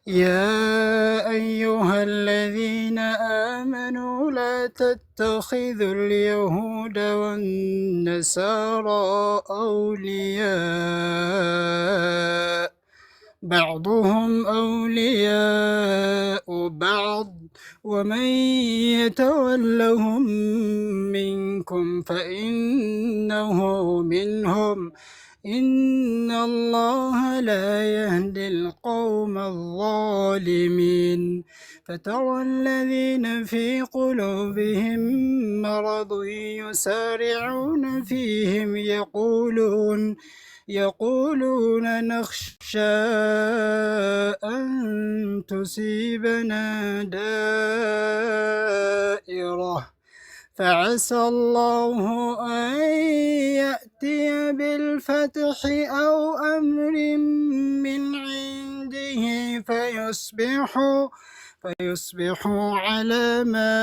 يا أيها الذين آمنوا لا تتخذوا اليهود والنصارى أولياء بعضهم أولياء بعض ومن يتولهم منكم فإنه منهم إن الله لا يهدي القوم الظالمين فترى الذين في قلوبهم مرض يسارعون فيهم يقولون نخشى أن تصيبنا دائرة فعسى الله أن يأتي بالفتح أو أمر من عنده فيصبحوا على ما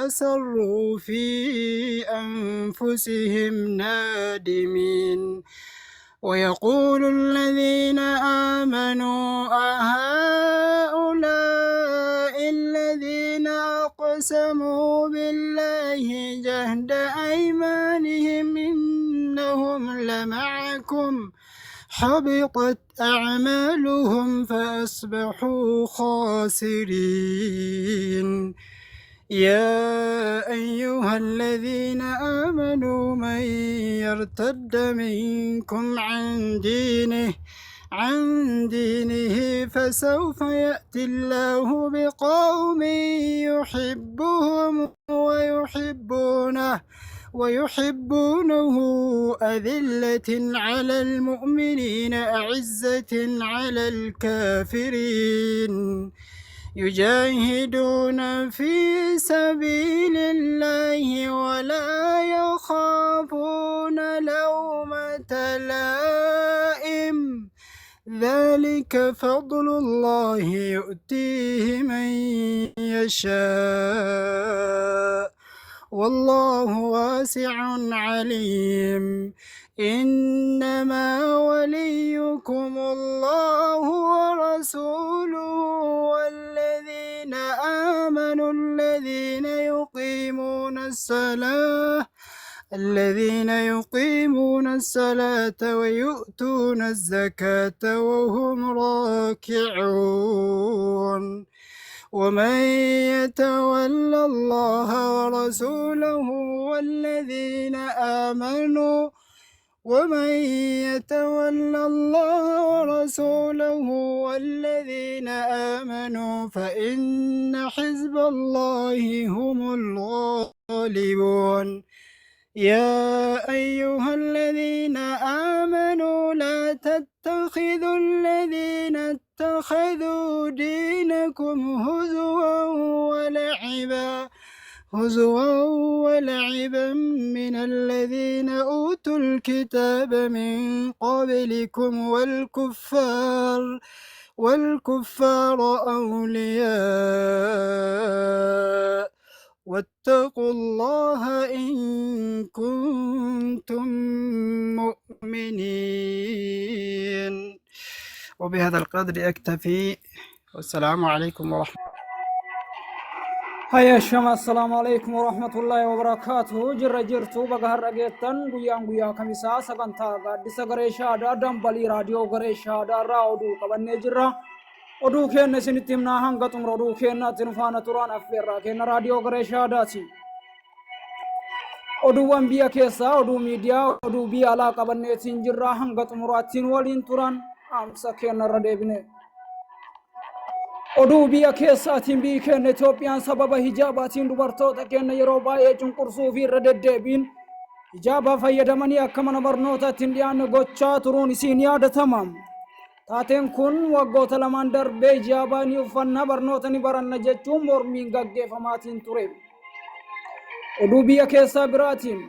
أسروا في أنفسهم نادمين ويقول الذين آمنوا أهؤلاء الذين أقسموا بالله جهد أيمانهم إنهم لمعكم حبطت أعمالهم فأصبحوا خاسرين يا أيها الذين آمنوا من يرتد منكم عن دينه فسوف يأتي الله بقوم يحبهم ويحبونه أذلة على المؤمنين أعزة على الكافرين يجاهدون في سبيل الله ولا يخافون لومة لائم ذلك فضل الله يؤتيه من يشاء والله واسع عليم إنما وليكم الله ورسوله والذين آمنوا الذين يقيمون الصلاة ويؤتون الزكاة وهم راكعون ومن يتولى الله ورسوله والذين آمنوا فإن حزب الله هم الغالبون يا أيها الذين آمنوا لا تتخذوا الذين اتخذوا دينكم هزوا ولعبا من الذين أوتوا الكتاب من قبلكم والكفار أولياء واتقوا الله إن كنتم مؤمنين وبهذا القدر أكتفي والسلام عليكم ورحمة الله. هيا شما السلام عليكم ورحمة الله وبركاته جرتو بغهر رجيتن غيا كميسا سغنتا غادي سغريشا دادم بالي راديو غريشا دارا اودو قبن جرا اودو كين سنتيمنا هانغتم رودو كين تنفانا توران افيرا كين راديو غريشا داتي اودو وان كيسا اودو ميديا اودو بيا لا قبن سنجرا هانغتم راتين ولين توران امسا كين رديبني oduu biyya keessaatiin biyyi keenya Itoophiyaan sababa hijaabaatiin dubartoota keenya yeroo baay'ee cunqursuu fi irra deddeebiin hijaaba fayyadamanii akka mana barnootaatti hin dhiyaanne gochaa turuun isiin yaadatama. Taateen kun waggoota lamaan darbee hijaabanii uffannaa barnoota ni baranna jechuun mormiin gaggeeffamaatiin ture. Oduu biyya keessaa biraatiin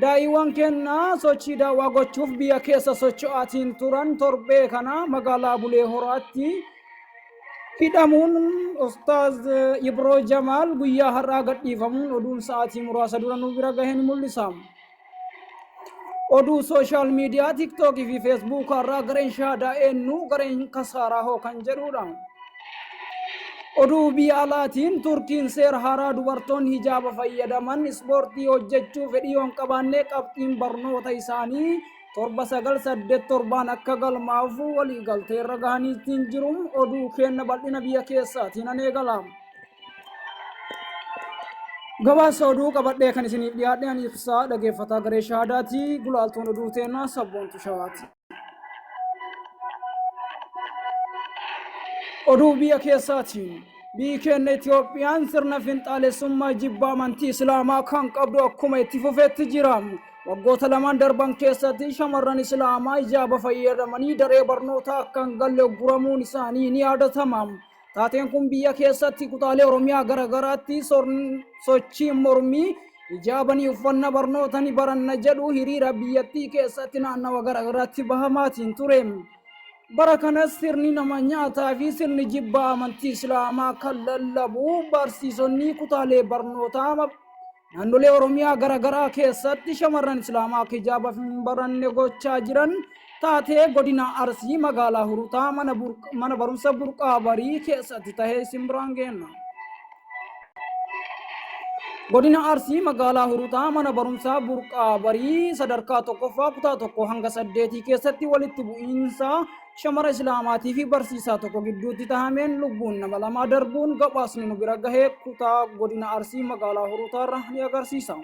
daa'imman keenya sochii daawwaa gochuuf biyya keessa socho'aatiin turan torbee kana magaalaa Bulee Horaatti hidhamuun Ustaaz Ibroo Jamaal guyyaa har'aa gadhiifamuun oduun sa'aatii muraasa dura nu bira gaheen mul'isa. oduu sooshaal miidiyaa tiktookii fi feesbuuk irraa gareen shaadaa eenyu gareen kasaaraa hoo kan jedhudha. oduu biyya alaatiin turkiin seera haaraa dubartoonni hijaaba fayyadaman ispoortii hojjechuu fedhii yoon qabaannee qabxiin barnoota isaanii 7-9-8 akka galmaafu walii galtee irra gahaniitiin jiru oduu kenna bal'ina biyya keessaatiin aneegala. gabaasa oduu qabadhee kan isiniif dhiyaadhe ani ibsaa dhageeffataa garee shaadaati gulaaltuun oduu teenaa sabboontu shawaati. oduu biyya keessaatiin biyyi keenya Itoophiyaan sirna finxaalessummaa jibba amantii islaamaa kan qabdu akkuma itti fufeetti jira. waggoota lamaan darban keessatti shamarran islaamaa hijaaba fayyadamanii daree barnootaa akka hin galle ugguramuun isaanii ni yaadatama. taateen kun biyya keessatti kutaalee oromiyaa garagaraatti sochii mormii hijaabanii uffannaa barnoota ni baranna jedhu hiriira biyyattii keessatti naannawa garagaraatti bahamaatiin ture. bara kanas sirni nama nyaataa fi sirni jibba amantii islaamaa kan lallabu barsiisonni kutaalee barnootaa naannolee oromiyaa garagaraa keessatti shamarran islaamaa hijaaba hin baranne gochaa jiran taatee godina arsii magaalaa hurutaa mana barumsa burqaa barii keessatti tahee simbiraan geenna. godina arsii magaalaa hurutaa mana barumsaa burqaa barii sadarkaa tokkoffaa kutaa 1 hanga 8 keessatti walitti bu'iinsa shamara islaamaatii fi barsiisaa tokko gidduutti tahameen lubbuun nama 2 darbuun gabaasni nu bira gahee kutaa godina arsii magaalaa hurutaarra ni agarsiisa.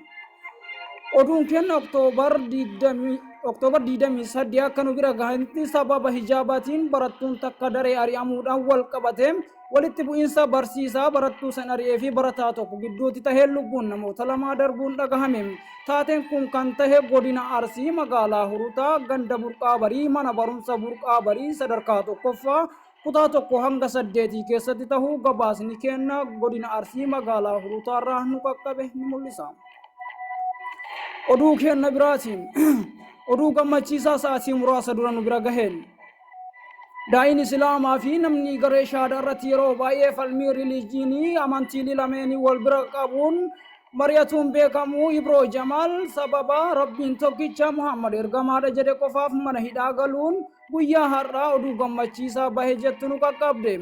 oduun kenna oktoobar 28 akka nu bira gahantti sababa hijaabaatiin barattuun takka daree ari'amuudhaan wal qabate walitti bu'iinsa barsiisaa barattuu san ari'ee fi barataa tokko gidduutti tahee lubbuun namoota 2 darbuun dhagahame. taateen kun kan tahe godina arsii magaalaa hurutaa ganda burqaa barii mana barumsa burqaa barii sadarkaa tokkoffaa kutaa 1 hanga 8 keessatti tahuu gabaasni kenna godina arsii magaalaa hurutaarraa nu qaqqabe ni mul'isa. oduu kenna biraatiin oduu gammachiisaa sa'aatii muraasa dura nu bira gaheen daa'iin islaamaa fi namni garee shaadaa irratti yeroo baay'ee falmii riilijiinii amantii lameenii wal bira qabuun mari'atuun beekamu Ibroo Jamaal sababa rabbiin tokkicha Muhammad ergamaadha jedhe qofaaf mana hidhaa galuun guyyaa har'aa oduu gammachiisaa bahe jettu nu qaqqabde.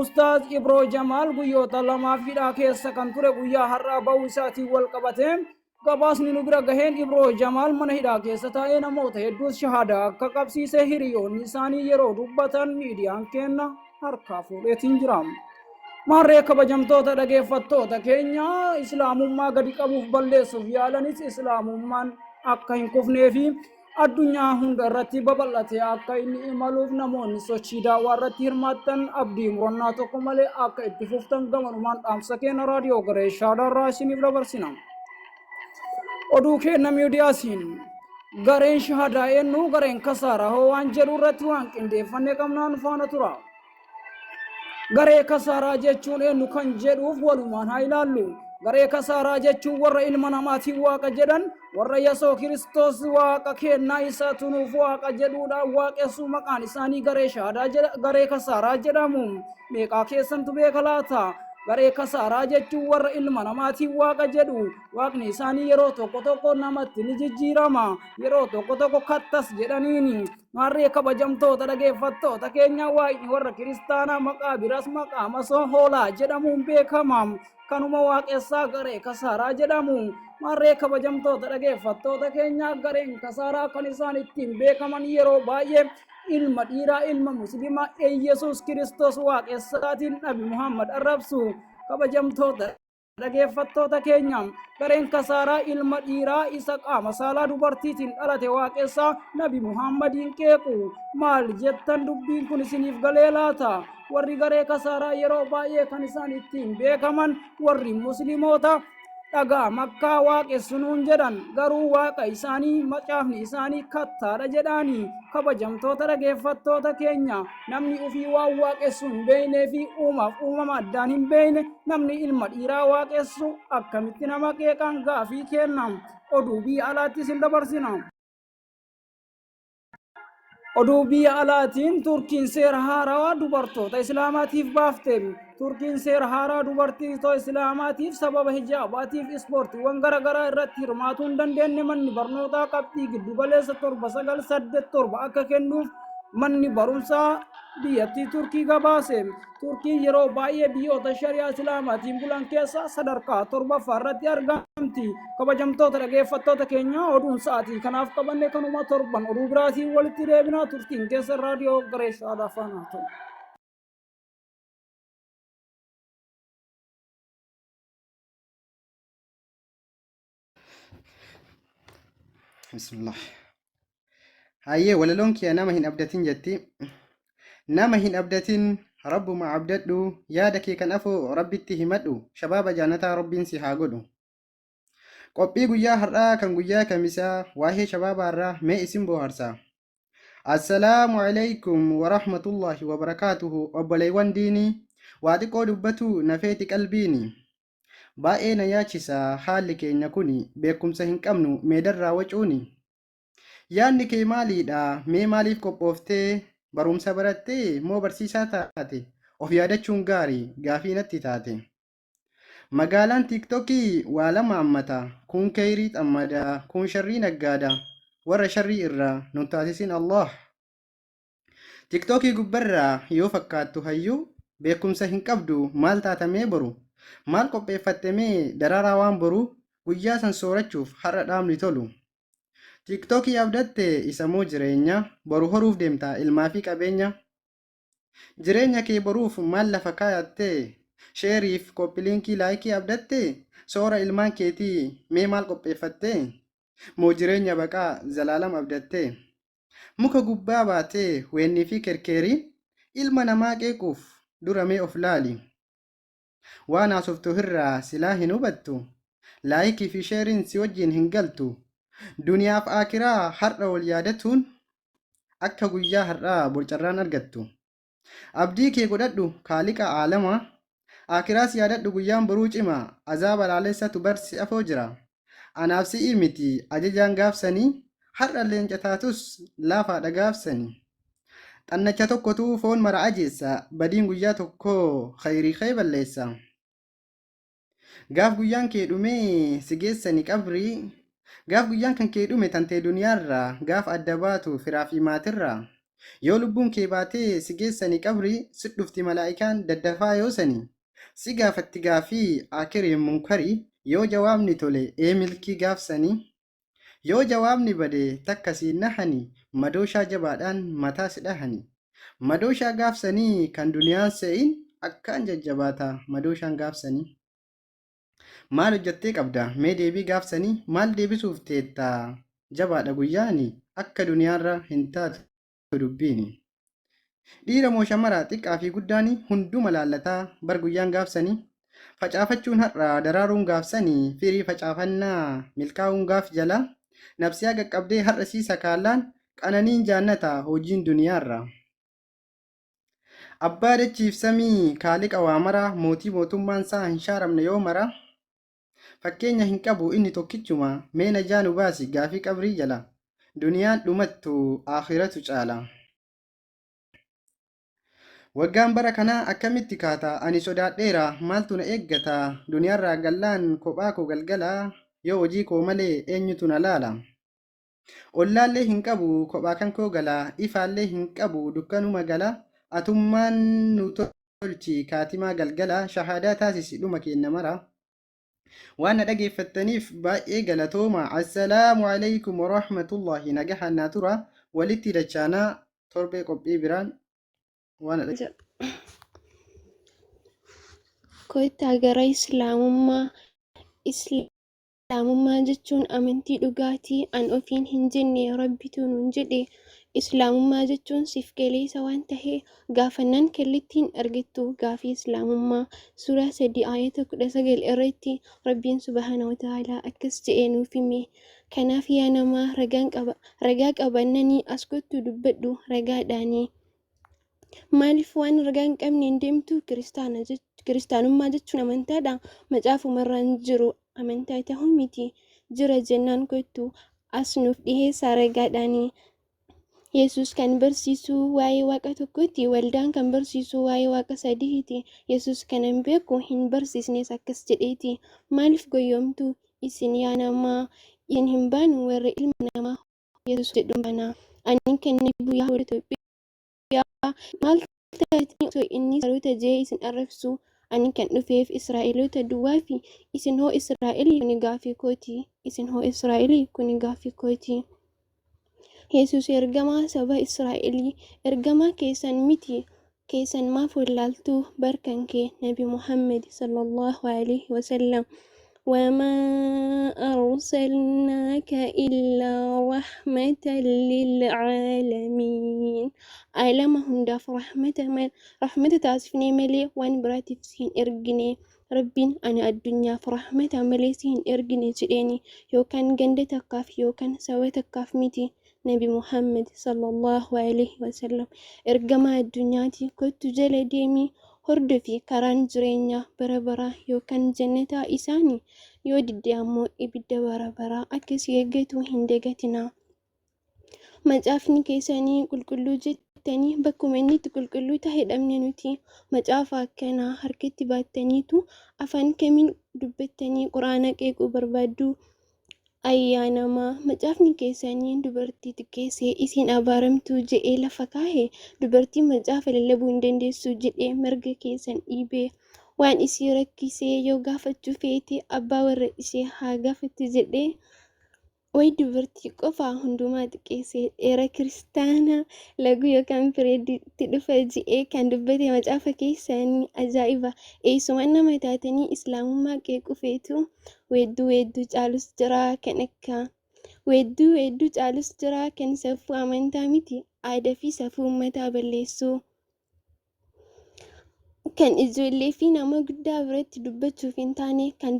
Ustaaz Ibroo Jamaal guyyoota 2 hidhaa keessa kan ture guyyaa har'aa bahuu isaatiin wal qabate gabaasni nu bira gaheen Ibroo Jamaal mana hidhaa keessa taa'ee namoota hedduus shahaadaa akka qabsiise hiriyoonni isaanii yeroo dubbatan miidiyaan kenna harkaa fuudheetiin jira. maarree kabajamtoota dhageeffattoota keenya islaamummaa gadi qabuuf balleessuuf yaalanis islaamummaan akka hin kufnee fi addunyaa hunda irratti babal'atee akka inni imaluuf namoonni sochii daawwaa irratti hirmaattan abdii murannaa tokko malee akka itti fuftan gamanumaan dhaamsa keenya raadiyoo garee shaadaarraa isiniif dabarsina. oduu kenna miidiyaasiin gareen shahaadaa eenyu gareen kasaaraa hoo waan jedhu irratti waan qindeeffannee qabnaan faana tura. garee kasaaraa jechuun eenyu kan jedhuuf walumaan haa ilaallu. garee kasaaraa jechuun warra ilma namaatiin waaqa jedhan warra Yesuus Kiristoos waaqa kennaa isaa tunuuf waaqa jedhuudhaan waaqessuu maqaan isaanii garee kasaaraa jedhamu. meeqaa keessantu beeka laata? garee kasaaraa jechuun warra ilma namaatiin waaqa jedhu waaqni isaanii yeroo tokko namatti ni jijjiirama yeroo tokko kattas jedhaniini. maarree kabajamtoota dhageeffattoota keenya waaqni warra kiristaanaa maqaa biras maqaa masoo hoolaa jedhamuun beekama kanuma waaqessaa garee kasaaraa jedhamu. maarree kabajamtoota dhageeffattoota keenya gareen kasaaraa kan isaan ittiin beekaman yeroo baay'ee ilma dhiiraa ilma muslimaa Yesuus Kiristoos waaqessaatiin nabi Muhammad arrabsu. kabajamtoota dhageeffattoota keenya gareen kasaaraa ilma dhiiraa isa qaama saalaa dubartiitiin dhalate waaqessaa nabi Muhammadiin qeequ. maal jettan dubbiin kun isiniif galee laata? warri garee kasaaraa yeroo baay'ee kan isaan ittiin beekaman warri muslimoota dhagaa makkaa waaqessuun jedhan garuu waaqa isaanii macaafni isaanii kattaadha jedhaani. kabajamtoota dhageeffattoota keenya namni ufii waan waaqessu hin beeknee fi uumaaf uumama addaan hin beekne namni ilma dhiiraa waaqessu akkamitti nama qeeqan gaafii kenna. oduu biyya alaattis hin dabarsina. oduu biyya alaatiin Turkiin seera haaraa dubartoota Islaamaatiif baafte. Turkiin seera haaraa dubartoota Islaamaatiif sababa hijaabaatiif ispoortiiwwan garaagaraa irratti hirmaatuu hin dandeenye manni barnootaa qabxii giddu galeessa 7,987 akka kennuuf manni barumsaa biyyattii Turkii gabaase. Turkiin yeroo baay'ee biyyoota shari'aa Islaamaatiin bulan keessaa sadarkaa 7ffaa irratti argamti. Kabajamtoota dhaggeeffattoota keenya oduun sa'aatii kanaaf qabanne kanuma torban oduu biraatiin walitti deebinaa turtiin keessa raadiyoo Gareessaa Faanaa ta'u. Bismillah. Hayyee walaloon kiyya nama hin abdatin jetti. Nama hin abdatin rabbuma abdadhu yaada kee kan afoo rabbitti himadhu shabaaba jaanataa rabbiin si haa godhu. Qophii guyyaa har'aa kan guyyaa kamisaa waa'ee shabaabaarraa mee isin bohaarsa. Assalaamu alaykum wa rahmatullahi wa barakaatuhu obboleewwan diinii waa xiqqoo dubbatu nafeeti qalbiini. Baay'ee na yaachisa haalli keenya kuni beekumsa hin qabnu meedarraa wacuuni. Yaadni kee maaliidha mee maaliif qophooftee barumsa barattee moo barsiisaa taate of yaadachuun gaarii gaafii natti taate. Magaalaan tiiktokii waa lama hammata kun kayrii xammada kun sharrii naggaada warra sharrii irraa nun taasisin Allah. Tiiktokii gubbarraa yoo fakkaattu hayyuu beekumsa hin qabdu maal taatamee boru maal qopheeffattemee daraaraa waan boru guyyaa san soorachuuf har'a dhaamni tolu. Tiiktokii abdatte isa moo jireenya boru horuuf deemta ilmaa fi qabeenya. Jireenya kee boruuf maal lafa kaayattee sheeriif koppiliinkii laayikii abdatte soora ilmaan keetii mee maal qopheeffatte moo jireenya baqaa zalaalam abdatte. Muka gubbaa baatee weennii fi kerkeeriin ilma namaa qeequuf dura mee of laali. Waan haasoftu irraa silaa hin hubattu laayikii fi sheeriin si wajjin hin galtu. Duniyaaf aakiraa har'a wal yaadatuun akka guyyaa har'aa borcarraan argattu. Abdii kee godhadhu kaaliqa aalamaa aakiraas yaadadhu guyyaan boruu cimaa azaaba laalessatu barsi afoo jira. Anaaf si'ii miti ajajaan gaafsanii har'a leenca taatus laafaadha gaafsanii. Xannacha tokkotu foon mara ajeessa badiin guyyaa tokko khayrii kee balleessa. Gaaf guyyaan kee dhumee si geessani qabrii gaaf guyyaan kan kee dhume tantee duniyaarraa gaaf adda baatu firaa fi maatirraa. Yoo lubbuun kee baatee si geessani qabrii si dhufti malaa'ikaan daddafaa yoo sani. Si gaafatti gaafii akiriin munkarii yoo jawaabni tole milkii gaafsanii. Yoo jawaabni bade takka siin nahani madooshaa jabaadhaan mataa si dhahani. Madooshaa gaafsanii kan duniyaan se'in akkaan jajjabaata madooshaan gaafsanii. Maal hojjattee qabda mee deebii gaafsanii maal deebisuuf teetta jabaadha guyyaani akka duniyaarra hin taatu dubbiini. Dhiira moo shamara xiqqaa fi guddaani hunduma laallataa bar guyyaan gaafsanii. Facaafachuun har'a daraaruun gaafsanii firii facaafannaa milkaa'uun gaaf jala. Nabsiyaa qaqqabdee har'a siisa kaallaan qananiin jaannata hojiin duniyaarra. Abbaa dachiif samii kaaliqa waa mara mootii mootummaan isaa hin shaaramne yoo mara. Fakkeenya hin qabu inni tokkichuma mee najaa nu baasi gaafii qabrii jala. Duniyaan dhumattu aakhiratu caala. Waggaan bara kanaa akkamitti kaata ani sodaadheera maaltu na eeggata duniyaarraa gallaan kophaa koo galgala yoo hojii koo malee eenyutu na laala. Ollaallee hin qabu kophaa kan koo gala ifaallee hin qabu dukkanuma gala atummaan nu tolchi kaatimaa galgala shahaadaa taasisi dhuma keenya mara. Waan na dhageeffattaniif baay'ee galatooma. Assalaamu alaykum wa rahmatullahi nagahanaa tura walitti dachaanaa torbee qophii biraan waan Kootaa gara Islaamummaa jechuun amantii dhugaatii an ofiin hin jenne rabbitu nuun jedhe. Islaamummaa jechuun siif qeleessa waan tahee gaafannaan kallittiin argattu gaafii Islaamummaa. Suuraa 3 ayata 19 irratti Rabbiin subhaanahu wa ta'aalaa akkas jedhee nuuf hime. Kanaaf yaa namaa ragaa qabannanii as kottu dubbadhu ragaadhaanii. Maaliif waan ragaa hin qabne hin deemtu? Kiristaanummaa jechuun amantaadha. Macaafumarra hin jiru amantaa ta'uu miti. Jira jennaan kottu as nuuf dhiheessaa ragaadhaanii. Yesus kan barsiisu waa'ee waaqa tokkooti. Waldaan kan barsiisu waa'ee waaqa sadiiti. Yesus kan hin beeku hin barsiisnes akkas jedheeti. Maaliif goyyomtu isin yaa namaa? Isin hin baanu warra ilma namaa Yesus jedhu bana. Ani kan biyya warra Itoophiyaa maal taatanii osoo inni saloota jee isin arrabsu. Ani kan dhufeef Israa'eloota duwwaa fi isin hoo Israa'elii kuni gaaffii kooti. Isin hoo Israa'elii kuni gaaffii kooti. Yesus ergamaa saba Israa'elii ergamaa keessan miti. Keessan maaf wallaaltu barkan kee Nabi Muhammad sallallahu alaihi wasallam. وما أرسلناك إلا رحمة للعالمين. ألم هنداف رحمة تاسفني ملي وان براتي فسين إرجني ربين أنا الدنيا فرحمة ملي سين إرجني جئني يو كان جندة تكاف يو كان سوى تكاف ميتي نبي محمد صلى الله عليه وسلم إرجما الدنيا تي كنت جلديمي hordofii karaan jireenyaa bara baraa yookaan jannataa isaanii yoo didde ammoo ibidda bara baraa akkasii eeggatu hin dagatinaa. Macaafni keessanii qulqulluu jettanii bakkuma inni itti qulqulluu ta'e dhabne nuti macaafa akkanaa harkatti baattaniitu afaan kamiin dubbattanii quraana qeequu barbaaddu. Ayyaanamaa macaafni keessanii dubartii xiqqeessee isin abaaramtuu jedhee lafa kaa'e dubartiin macaafa lallabuu hin dandeessu jedhee mirga keessan dhiibee waan isii rakkisee yoo gaafachuu feete abbaa warra ishee haa gaafattu jedhee way dubartii qofaa hundumaa xiqqeessee dheera kiristaanaa lagu yookaan pireeditti dhufa jedhee kan dubbate macaafa keessanii ajaa'iba. Eessuma nama taatanii islaamummaa qeequu feetu. Weedduu caalus jira kan akka weedduu caalus jira kan safuu amantaa miti aadaa fi safuu uummataa balleessu kan ijoollee fi nama guddaa biratti dubbachuuf hin taane kan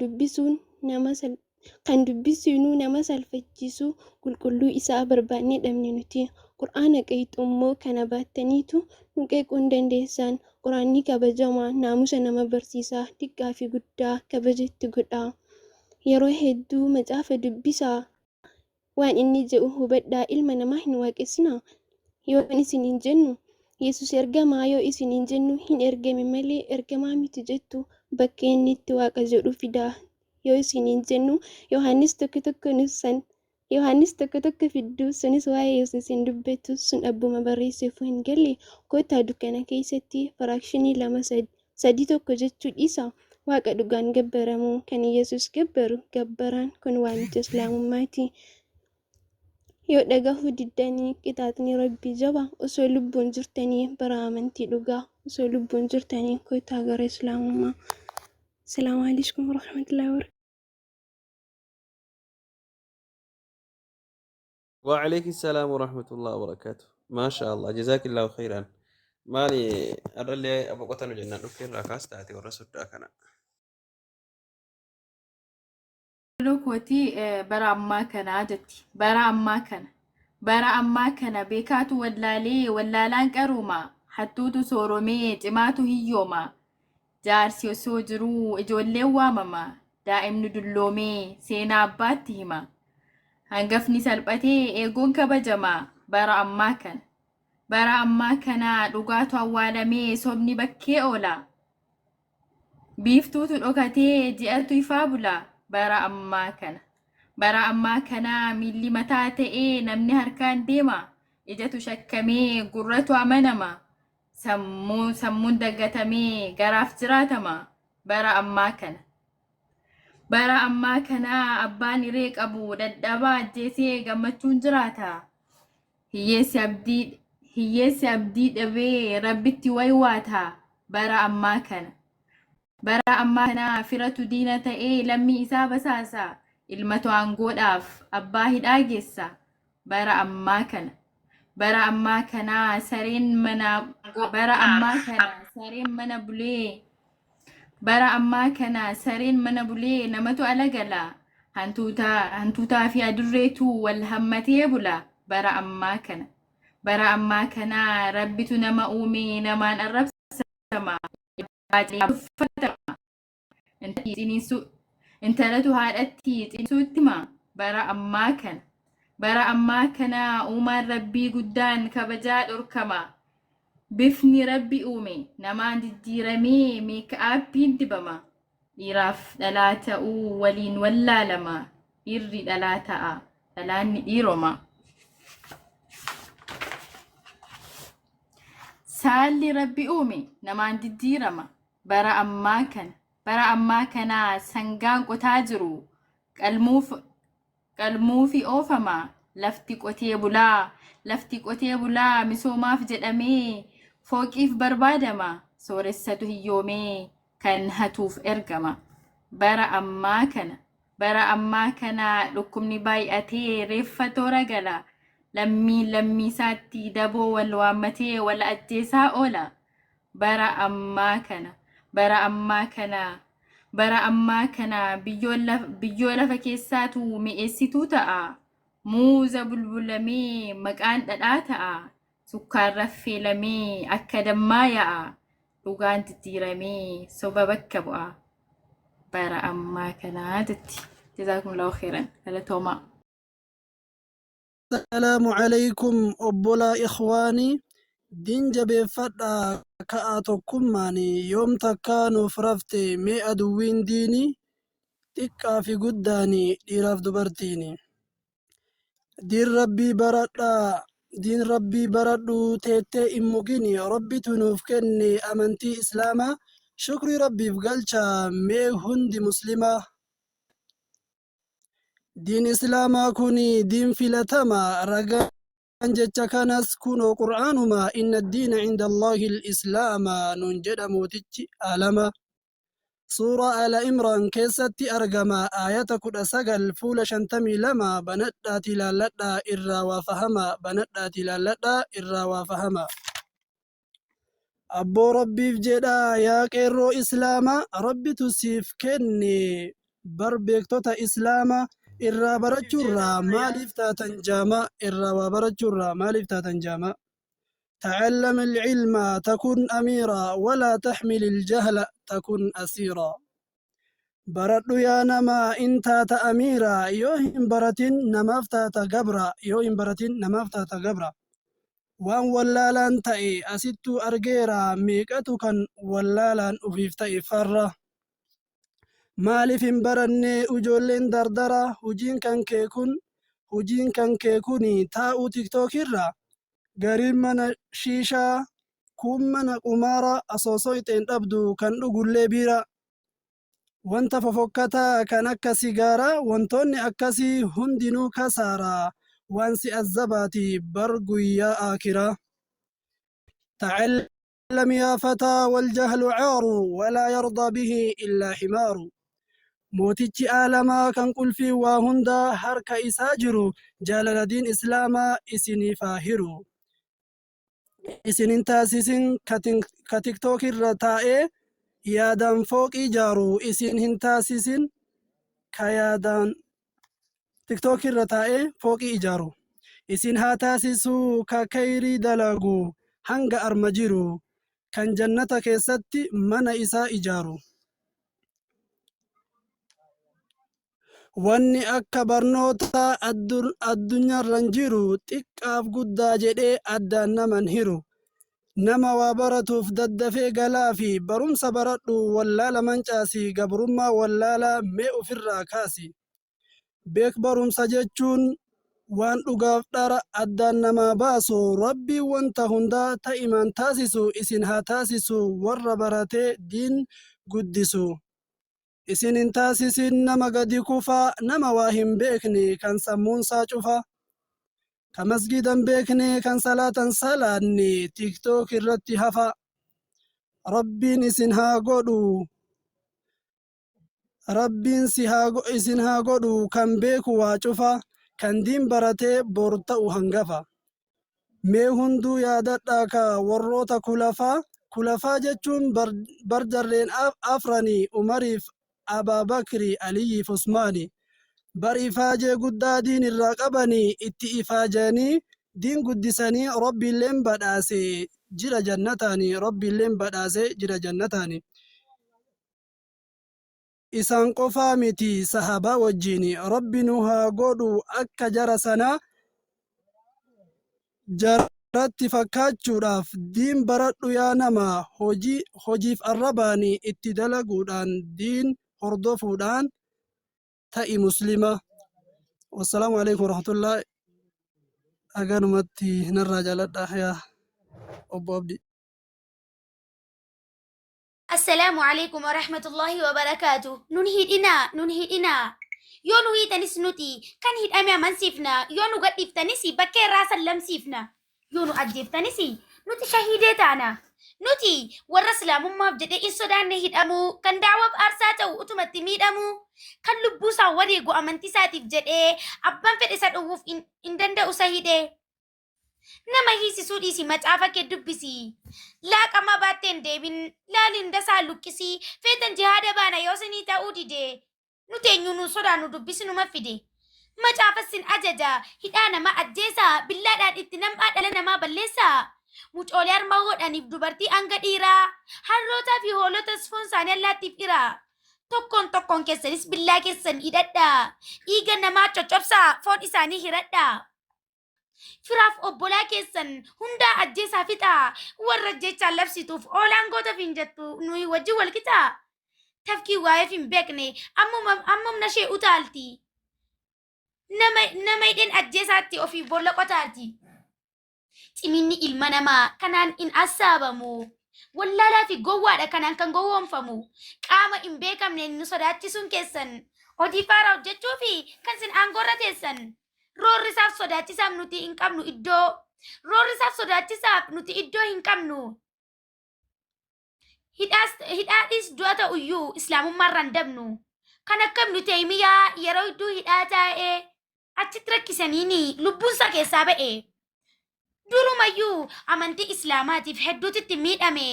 dubbisuunuu nama salphachiisu qulqulluu isaa barbaannee dhabne nuti. Qur'aana qeexummoo kana baattaniitu nu qeequu hin dandeessan. Qur'aanni kabajamaa naamusa nama barsiisaa xiqqaa fi guddaa kabajatti godha. Yeroo hedduu macaafa dubbisaa waan inni jedhu hubadhaa ilma namaa hin waaqessinaa yoo isin hin jennu Yesus ergamaa yoo isin hin jennu hin ergame malee ergamaa miti jettu bakka inni itti waaqa jedhu fidaa yoo isin hin jennu Yohaannis tokko tokko fidduu sunis waa'ee Yesus hin dubbatu sun abbuma barreesseef hin galle kottaa dukkana keessatti firaakshinii 2-3 tokko jechuu dhiisa. Waaqa dhugaan gabbaramu kan Yesus gabbaru gabbaraan kun waamicha islaamummaati. Yoo dhagahuu diddanii qixaaxni rabbii jaba osoo lubbuun jirtanii bara amantii dhugaa osoo lubbuun jirtanii kottaa gara islaamummaa. Assalaamu alaikum warahmatullahi wabarakatuh. وعليكم السلام ورحمة الله وبركاته. ما شاء الله جزاك الله خيرا. مالي أرلي أبو قتل جنة نكير راكاس تاتي ورسول راكنا. Lokooti bara ammaa kana jetti bara ammaa kana beekaatu wallaalaan qaruma hattuutu sooromee cimaatu hiyyooma jaarsi osoo jiruu ijoolleen waamama daa'imni dulloomee seenaa abbaatti hima hangafni salphatee eegoon kabajama bara ammaa kana dhugaatu awwaalamee sobni bakkee oola biiftuutu dhokatee ji'atu ifaa bula. Bara ammaa kana miilli mataa ta'ee namni harkaan deema ijatu shakkamee gurratu amanama sammuun daggatamee garaaf jiraatama bara ammaa kana abbaan iree qabu dadhabaa ajjeesee gammachuun jiraata hiyyeessi abdii dhabee rabbitti waywaata bara ammaa kana firatu diina ta'ee lammii isaa basaasa ilmatu aangoodhaaf abbaa hidhaa geessa bara ammaa kana sareen mana bulee namatu ala gala hantuutaa fi adurreetu wal hammatee bula bara ammaa kana rabbitu nama uume namaan arrabsama intalatu haadhatti xinsuutti hima bara ammaa bara ammaa kana uumaan rabbii guddaan kabajaa dhorkama. Bifni rabbi uume namaan jijjiiramee meekaappiin dibama. Dhiiraaf dhalaa ta'uu waliin wallaalama. Dhiirri dhalaa ta'a, dhalaanni dhiiroma. Saalli rabbi uume namaan jijjiirama. Bara ammaa kana sangaan qotaa jiru qalmuufi oofama. Lafti qotee bulaa misoomaaf jedhamee fooqiif barbaadama. Sooressatu hiyyoomee kan hatuuf ergama. Bara ammaa kana dhukkubni baay'atee reeffa toora gala. Lammiisaatti daboo wal waammatee wal ajjeesaa oola. Bara ammaa kana biyyoo lafa keessaatu mi'eessituu ta'a. Muuza bulbulamee maqaan dhadhaa ta'a. Sukkaarra affeelamee akka dammaa yaa'a. Dhugaan jijjiiramee soba bakka bu'a. Bara ammaa kanaa jetti. Jazaakumullahu khairan. Galatoomaa. السلام عليكم أبولا إخواني دين جبيفتا كأتوكم ماني يوم تكانو فرفتي مي أدوين ديني تكا في قداني إراف دبرتيني دين ربي بردو تيتي إموكيني ربي تنوف كني أمنتي إسلاما شكري ربي فقلشا مي هندي مسلمة دين إسلاما كوني دين فلتما رقا أنجتش كانس كونو قرآنما إن الدين عند الله الإسلام ننجد موتج آلما سورة آل إمران كيستي أرقما آية كد سقل فول شنتمي لما بنتا تلالتا إرا وفهما أبو ربي فجدا يا كيرو إسلاما ربي تسيف كني بربيكتوتا إسلاما irraa barachuurraa maaliif taatan jaama تعلم العلم تكن أميرا ولا تحمل الجهل تكن أسيرا برد يا نما انت أميرا يوهم برتين نمافتا قبرا وان ولالان تأي أسيتو أرجيرا ميكاتو كان ولالان أفيفتأي فرّا maaliif hin baranne ijoolleen dardara hujiin kan kee kun taa'uu tiktookirra gariin mana shiishaa kun mana qumaara asoosoo ixeen dhabdu kan dhugullee biira wanta fofokkataa kan akka sigaaraa wantoonni akkasii hundinuu kasaaraa waan si azzabaati bar guyyaa aakiraa تعلم يا فتى والجهل عار ولا يرضى به إلا حمار mootichi aalamaa kan qulfii waa hunda harka isaa jiru jaalala diin islaamaa isiniif haa hiru isinin taasisin ka tiktook irra taa'ee yaadaan fooqii ijaaru isin hin taasisin ka yaadaan tiktook irra taa'ee fooqii ijaaru isin haa taasisu ka kayrii dalagu hanga arma jiru kan jannata keessatti mana isaa ijaaru wanni akka barnoota addunyaarra jiru xiqqaaf guddaa jedhee addaan naman hiru nama waa baratuuf daddafee galaa fi barumsa baradhu wallaala mancaasi gabrummaa wallaala mee ofirraa kaasi beek barumsa jechuun waan dhugaaf dhara addaan namaa baasu rabbii wanta hundaa ta'imaan taasisu isin haa taasisu warra baratee diin guddisu isin hin taasisin nama gadi kufaa nama waa hin beekne kan sammuunsaa cufa ka masgidan beekne kan salaatan salaanne tiktook irratti hafa rabbiin isin haa godhu isin haa godhu kan beeku waa cufa kan diin baratee bor ta'u hangafa mee hunduu yaadadhaa ka warroota kulafaa jechuun barjarreen afranii umariif Abaabakri Aliyyiif Usmaani bar ifaajee guddaa diin irraa qabanii itti ifaajanii diin guddisanii rabbiilleen badhaase jira jannataani isaan qofaa miti sahabaa wajjiin rabbi nu haa godhu akka jara sanaa jaratti fakkaachuudhaaf diin baradhu yaa nama hojiif arrabaanii itti dalaguudhaan diin hordofuudhaan ta'i muslima. Wassalaamu alaikum warahmatullahi. Aganumatti narraa jaaladha yaa obbo Abdi. السلام عليكم ورحمة الله وبركاته. ننهدنا يو نهي تنسنتي كان هيد أمي من سيفنا يو نقد تنسي بكي راس اللم سيفنا يو نقد تنسي نتي شهيدتنا نتي والرسل مما بجد إنسودان نهيد أمو كان دعوة بأرساته وأتمتميد أمو كان لبوسا وريقو أمانتي ساتي بجد أبان فد إساد أوف إن دند أساهيده nama hiisisuu dhiisi macaafa kee dubbisi laaqama baatteen deebin laaliin dasaa lukkisi feetan jihaada baana yoo sinii ta'uu dide nuti eenyuun sodaannu dubbisi numa fide macaafa sin ajaja hidhaa nama ajjeesa billaadhaan itti nam'aa dhala namaa balleessa mucoolee harma hodhaniif dubartii hanga dhiiraa harrootaa fi hoolota foon isaanii allaattiif dhira tokkoon keessanis billaa keessan hidhadha dhiiga namaa coccobsaa foon isaanii hiradha. Firaaf obbolaa keessan hundaa ajjeesaa fixaa warra jechaan labsituuf oolaan goota finjattu nuyi wajji wal qixaa tafkii waa'eef hin beekne ammumna ishee utaalti nama hidheen ajjeesaatti ofii boolla qotaalti ciminni ilma namaa kanaan in assaabamu wallaalaa fi gowwaadha kanaan kan gowwoomfamu qaama hin beekamne nu sodaachisuun keessan hojii faaraa hojjechuu fi kan sin aangoorra teessan. Roorrisaaf sodaachisaaf nuti hin qabnu iddoo roorrisaaf sodaachisaaf nuti iddoo hin qabnu hidhaadhis du'a ta'uyyuu islaamummaarraan dabnu kan akkam nu teemiyaa yeroo iddoo hidhaa taa'ee achitti rakkisaniini lubbuunsa keessaa ba'e durumayyuu amantii islaamaatiif hedduutitti miidhame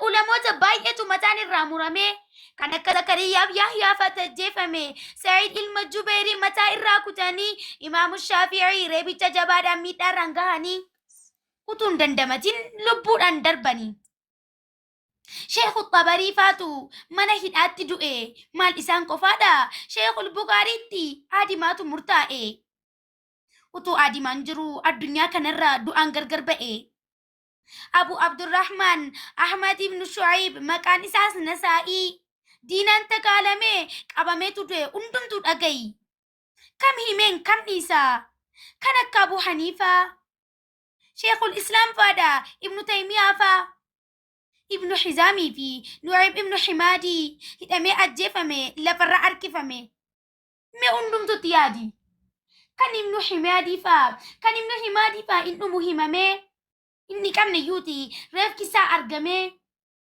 ulamoota baay'eetu mataan irraa murame kan akka zakariyaaf yahyaafaa tajjeefame sa'iid ilma jubeerii mataa irraa kutanii imaamu shaafi'ii reebicha jabaadhaan miidhaarraan gahanii utuun dandamatin lubbuudhaan darbanii sheekhu xabarii faatu mana hidhaatti du'e maal isaan qofaadha sheekul bukaariitti aadimaatu murtaa'e utuu aadimaan jiru addunyaa kanarra du'aan gargar ba'e abu abdurrahmaan ahmad ibnu shu'aib maqaan isaas nasaa'ii diinaan takaalamee qabameetu du'e hundumtuu dhagayi kam himeen kam dhiisaa kan akka abu haniifaa sheekul islaam faadha ibnu taymiyaa faa ibnu hizaamii fi nu'ayb ibnu himaadii hidhamee ajjeefame lafarra harkifame mee hundumtuutti yaadi kan ibnu himaadii faa in dhumu himamee inni qabne yuuti reefkisaa argamee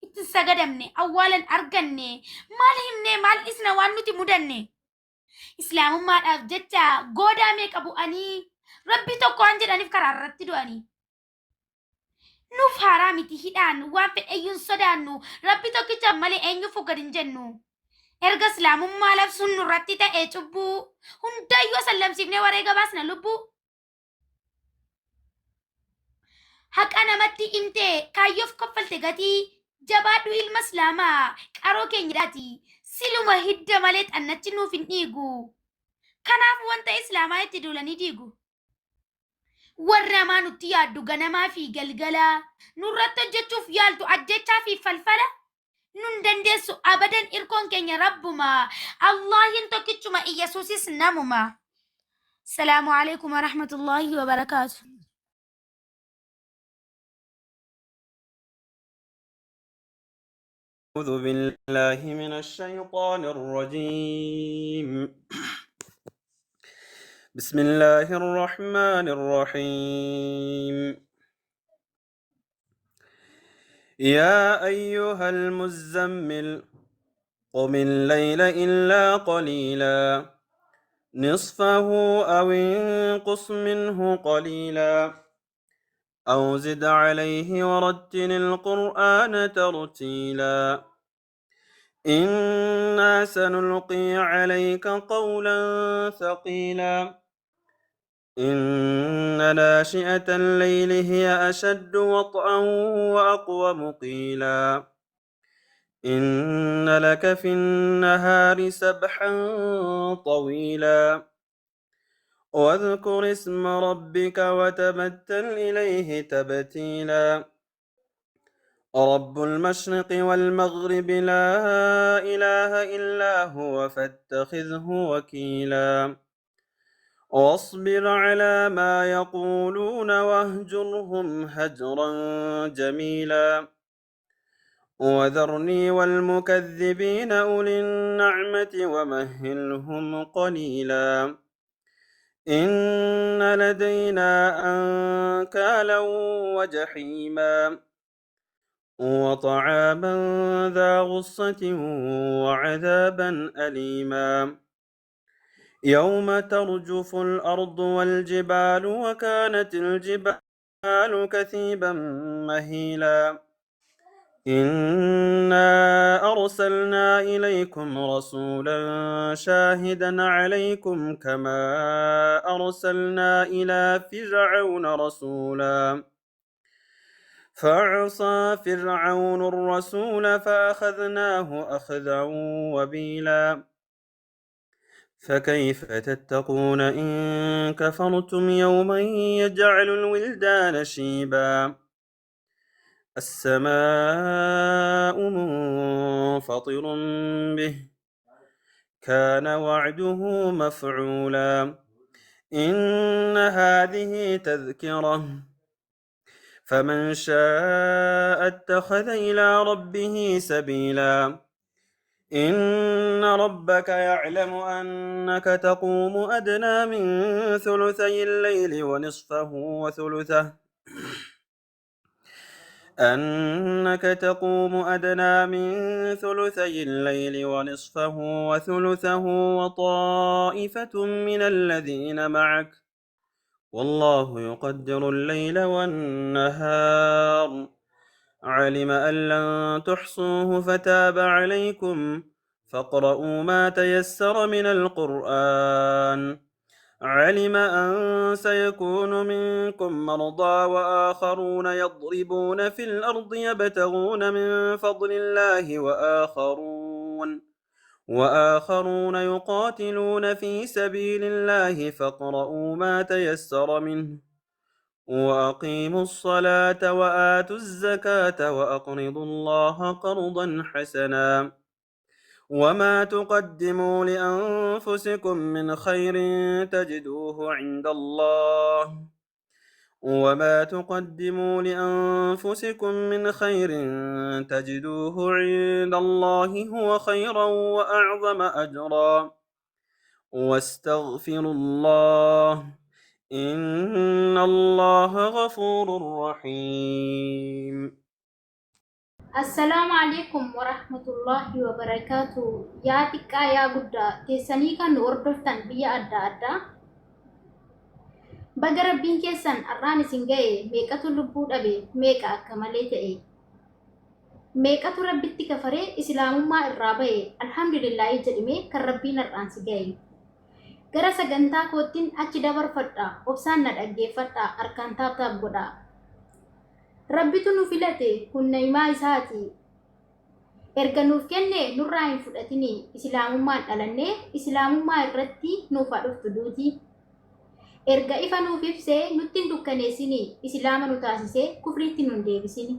itti sagadamne awwaalan arganne maal himne maal isna waan nuti mudanne islaamummaadhaaf jecha goodaamee qabu'anii rabbi tokko waan jedhaniif karaa irratti du'anii nuuf haaraa miti hidhaan waan fedheyyuun sodaannu rabbi tokkicha malee eenyuuf gad hin jennu erga islaamummaa labsuun nurratti ta'ee cubbuu hundayyuu sallamsiifnee wareega baasna lubbuu haqa namatti himtee kaayyoof koffalte gatii jabaadhu ilma islaamaa qaroo keenyadhaati siluma hidda malee xannachi nuuf hin dhiigu kanaaf wanta islaamaa itti duulanii diigu warra maa nutti yaaddu ganamaa fi galgalaa nurratti hojjechuuf yaaltu ajjechaa fi falfala nun dandeessu abadan irkoon keenya rabbuma allahin tokkichuma iyyasuusis namuma salaamu alaikum warahmatullaahi wabarakaatu. أعوذ بالله من الشيطان الرجيم بسم الله الرحمن الرحيم يا أيها المزمل قم الليل إلا قليلا نصفه أو انقص منه قليلا أو زد عليه ورتل القرآن ترتيلا إنا سنلقي عليك قولا ثقيلا إن ناشئة الليل هي أشد وطئا وأقوم قيلا إن لك في النهار سبحا طويلا واذكر اسم ربك وتبتل إليه تبتيلا رب المشرق والمغرب لا إله إلا هو فاتخذه وكيلا واصبر على ما يقولون واهجرهم هجرا جميلا وذرني والمكذبين أولي النعمة ومهلهم قليلا إن لدينا أنكالا وجحيما وطعاما ذا غصة وعذابا أليما يوم ترجف الأرض والجبال وكانت الجبال كثيبا مهيلا إنا أرسلنا إليكم رسولا شاهدا عليكم كما أرسلنا إلى فرعون رسولا فعصى فرعون الرسول فأخذناه أخذا وبيلا فكيف تتقون إن كفرتم يوما يجعل الولدان شيبا السماء منفطر به كان وعده مفعولا إن هذه تذكرة فمن شاء اتخذ إلى ربه سبيلا إن ربك يعلم أنك تقوم أدنى من ثلثي الليل ونصفه وثلثه وطائفة من الذين معك والله يقدر الليل والنهار علم أن لن تحصوه فتاب عليكم فاقرؤوا ما تيسر من القرآن علم أن سيكون منكم مرضى وآخرون يضربون في الأرض يبتغون من فضل الله وآخرون يقاتلون في سبيل الله فاقرؤوا ما تيسر منه وأقيموا الصلاة وآتوا الزكاة وأقرضوا الله قرضا حسنا وما تقدموا لأنفسكم من خير تجدوه عند الله هو خيرا وأعظم أجرا واستغفروا الله إن الله غفور رحيم السلام عليكم ورحمة الله وبركاته يا تكا يا قدا تساني كان وردفتن بيا أدى أدى بقرب بين كيسان أراني سنجاي ميكاتو لبود أبي ميكا أكمالي تأي ميكاتو ربتي كفري إسلام ما الرابي الحمد لله جرمي كربين الران سنجاي gara sagantaa kootiin achi dabarfadha obsaan na dhaggeeffadha harkaan taabtaaf godha rabbitu nu filate kun naimaa isaati erga nuuf kenne nurraa hin fudhatini islaamummaan dhalannee islaamummaa irratti nuuf dhuftu duuti erga ifa nuuf ibsee nutti hin dukkaneessini islaama nu taasisee kufriitti nu hin deebisini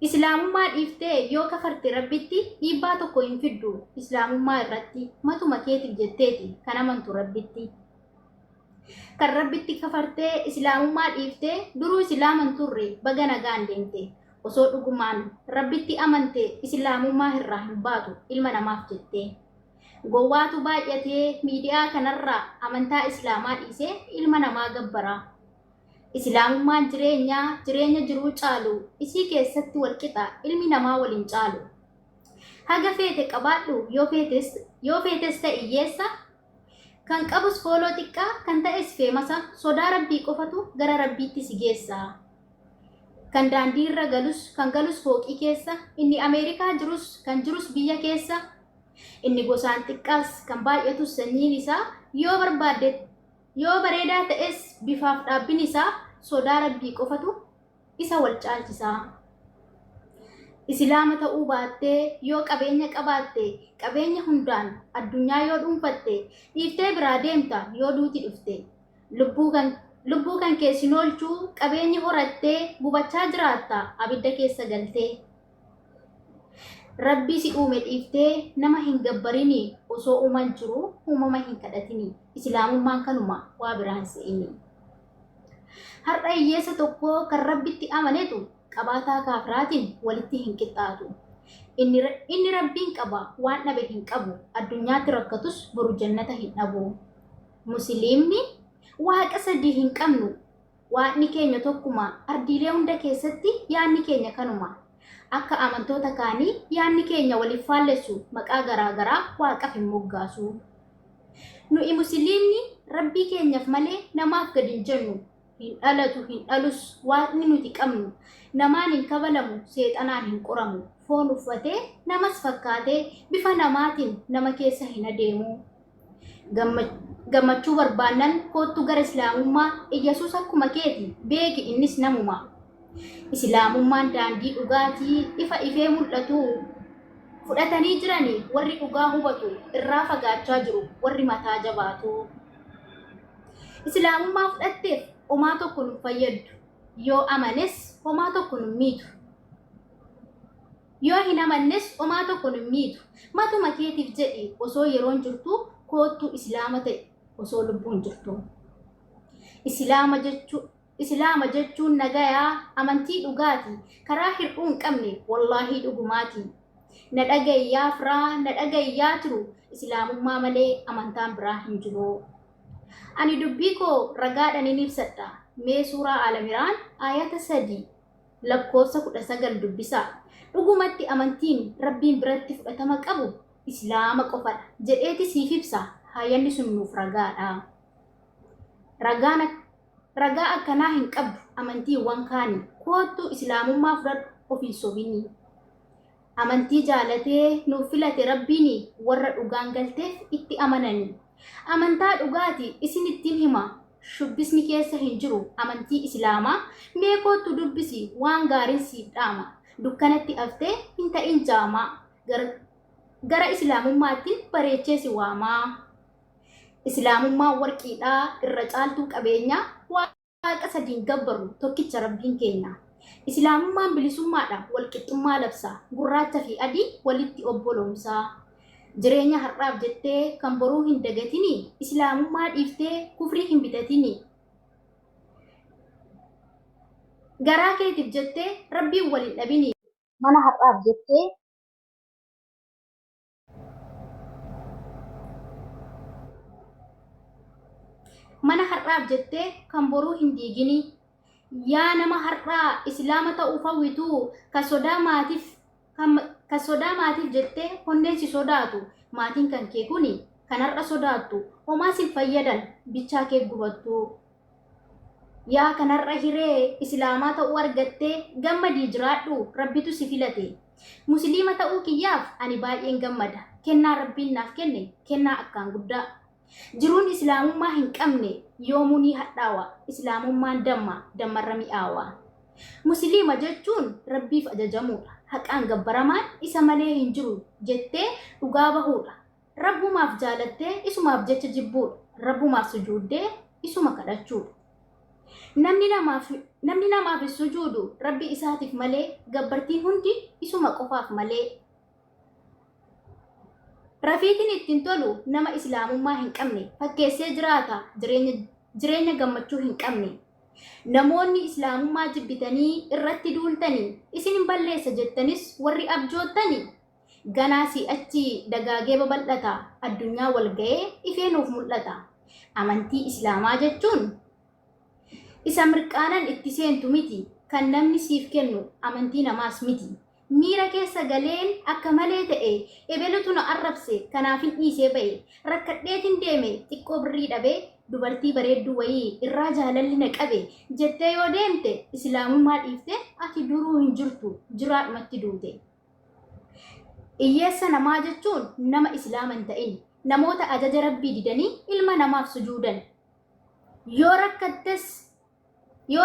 islaamummaa dhiiftee yoo kafarte rabbitti dhiibbaa tokko hin fiddu islaamummaa irratti matuma keetiif jetteeti kan amantu rabbitti kan rabbitti kafartee islaamummaa dhiiftee duruu islaaman turre baga nagaan deemte osoo dhugumaan rabbitti amante islaamummaa irraa hin baatu ilma namaaf jettee gowwaatu baay'atee miidiyaa kanarraa amantaa islaamaa dhiisee ilma namaa gabbaraa islaamummaan jireenya jiruu caalu isii keessatti walqixa ilmi namaa waliin caalu haga feete qabaadhu yoo feetes ta'e hiyyeessa kan qabus fooloo xiqqaa kan ta'es feemasa sodaa rabbii qofatu gara rabbiitti si geessa kan daandii irra kan galus fooqii keessa inni ameerikaa kan jirus biyya keessa inni gosaan xiqqaas kan baay'atus sanyiin isaa yoo bareedaa ta'es bifaaf dhaabbin isaa sodaa rabbii qofatu isa wal caalchisaa Islaama ta'uu baattee yoo qabeenya qabaatte qabeenya hundaan addunyaa yoo dhuunfatte dhiiftee biraa deemta yoo duuti dhufte lubbuu kan keessin oolchuu qabeenya horattee gubachaa jiraatta abidda keessa galtee. Rabbii si uume dhiiftee nama hin gabbarini osoo uuman jiru uumama hin kadhatini. Islaamummaan kanuma waa biraan se'ini. Har'a hiyyeessa tokko kan rabbitti amanetu qabaataa kaafiraatiin walitti hin qixxaatu. Inni rabbiin qaba waan dhabe hin qabu. Addunyaatti rakkatus boru jannata hin dhabu. Musliimni waaqa sadii hin qabnu. Waaqni keenya tokkuma. Ardiilee hunda keessatti yaadni keenya kanuma. Akka amantoota kaanii yaadni keenya waliif faallessu maqaa garaagaraa waaqaaf hin moggaasu. Nuyi musliimni rabbii keenyaaf malee namaaf gadi hin jennu. Hin dhalatu hin dhalus waaqni nuti qabnu namaan hin kabalamu seexanaan hin qoramu foon uffatee namas fakkaatee bifa namaatiin nama keessa hin adeemu. Gammachuu barbaannan kootu gara islaamummaa Iyyasuus akkuma keeti beeki innis namuma. Islaamummaan daandii dhugaatii ifa ifee mul'atu fudhatanii jiranii warri dhugaa hubatu irraa fagaachaa jiru warri mataa jabaatu. Islaamummaa fudhatteef homaa tokko nu fayyaddu yoo amanes homaa tokko nu miitu yoo hin amannes homaa tokko nu miitu matuma keetiif jedhi osoo yeroon jirtu koottu islaama ta'e osoo lubbuun jirtu. Islaama jechuun nagayaa amantii dhugaati karaa hir'uu hin qabne wallaahi dhugumaati. Na dhagayyaa firaa na dhagayyaa tiru islaamummaa malee amantaan biraa hin jiru. Ani dubbii koo ragaadhaan ni ibsadha. Mee suuraa Al-Imraan ayata 3 lakkoofsa 19 dubbisaa. Dhugumatti amantiin rabbiin biratti fudhatama qabu islaama qofadha jedheeti siif ibsa. Hayyanni sun nuuf ragaadha. Ragaa akkanaa hin qabdu amantiiwwan kaanii koottu islaamummaa fudhadhu ofiin sobini. Amantii jaalatee nuuf filate rabbiin warra dhugaan galteef itti amanani. Amantaa dhugaati isin ittiin hima shubbisni keessa hin jiru amantii islaamaa mee kootu dubbisi waan gaariin siif dhaama dukkanatti haftee hin ta'in jaamaa gara islaamummaattiin bareechee si waamaa. Islaamummaan warqiidhaa irra caaltuu qabeenyaa waaqa sadiin gabbaru tokkicha rabbiin keenya. Islaamummaan bilisummaadha walqixxummaa labsa gurraacha fi adii walitti obboloomsaa. Jireenya har'aaf jettee kan boruu hin dagatini islaamummaa dhiiftee kufrii hin bitatini. Garaa keetiif jettee rabbiin waliin dhabini. Mana har'aaf jettee kan boruu hin diigini. Yaa nama har'aa islaama ta'uu fawwitu kan sodaa maatiif jettee honneen si sodaatu maatiin kan kee kuni kan har'a sodaattu homaa si fayyadan bichaa kee gubattu. Yaa kan har'a hiree islaamaa ta'uu argattee gammadii jiraadhu rabbitu si filate. Musliima ta'uu kiyyaaf ani baay'een gammada. Kennaa rabbiin naaf kenne kennaa akkaan guddaa. Jiruun islaamummaa hin qabne yoomuu ni hadhaawa. Islaamummaan dammarra mi'aawa. Musliima jechuun rabbiif ajajamuudha. Haqaan gabbaramaan isa malee hin jiru jettee dhugaa bahuudha. Rabbumaaf jaalattee isumaaf jecha jibbuudha. Rabbumaaf sujuuddee isuma kadhachuudha. Namni namaaf sujuudu rabbi isaatiif malee gabbartiin hundi isuma qofaaf malee. Rafiitiin ittiin tolu nama islaamummaa hin qabne fakkeessee jiraata jireenya gammachuu hin qabne. Namoonni islaamummaa jibbitanii irratti duultanii isin hin balleessa jettanis warri abjoottanii ganaa si'achi dagaagee babal'ata addunyaa wal ga'ee ifee nuuf mul'ata. Amantii islaamaa jechuun isa mirqaanan itti seentu miti kan namni siif kennu amantii namaas miti. Miira keessa galeen akka malee ta'e ebelutu na arrabse kanaaf hin dhiisee ba'e rakkadheetiin deeme xiqqoo birrii dhabee dubartii bareedduu wayii irraa jaalalli na qabe jettee yoo deemte islaamummaa dhiifte ati duruu hin jirtu jiraadhumatti duute. Hiyyeessa namaa jechuun nama islaama hin ta'in namoota ajaja rabbii didanii ilma namaaf sujuudan. Yoo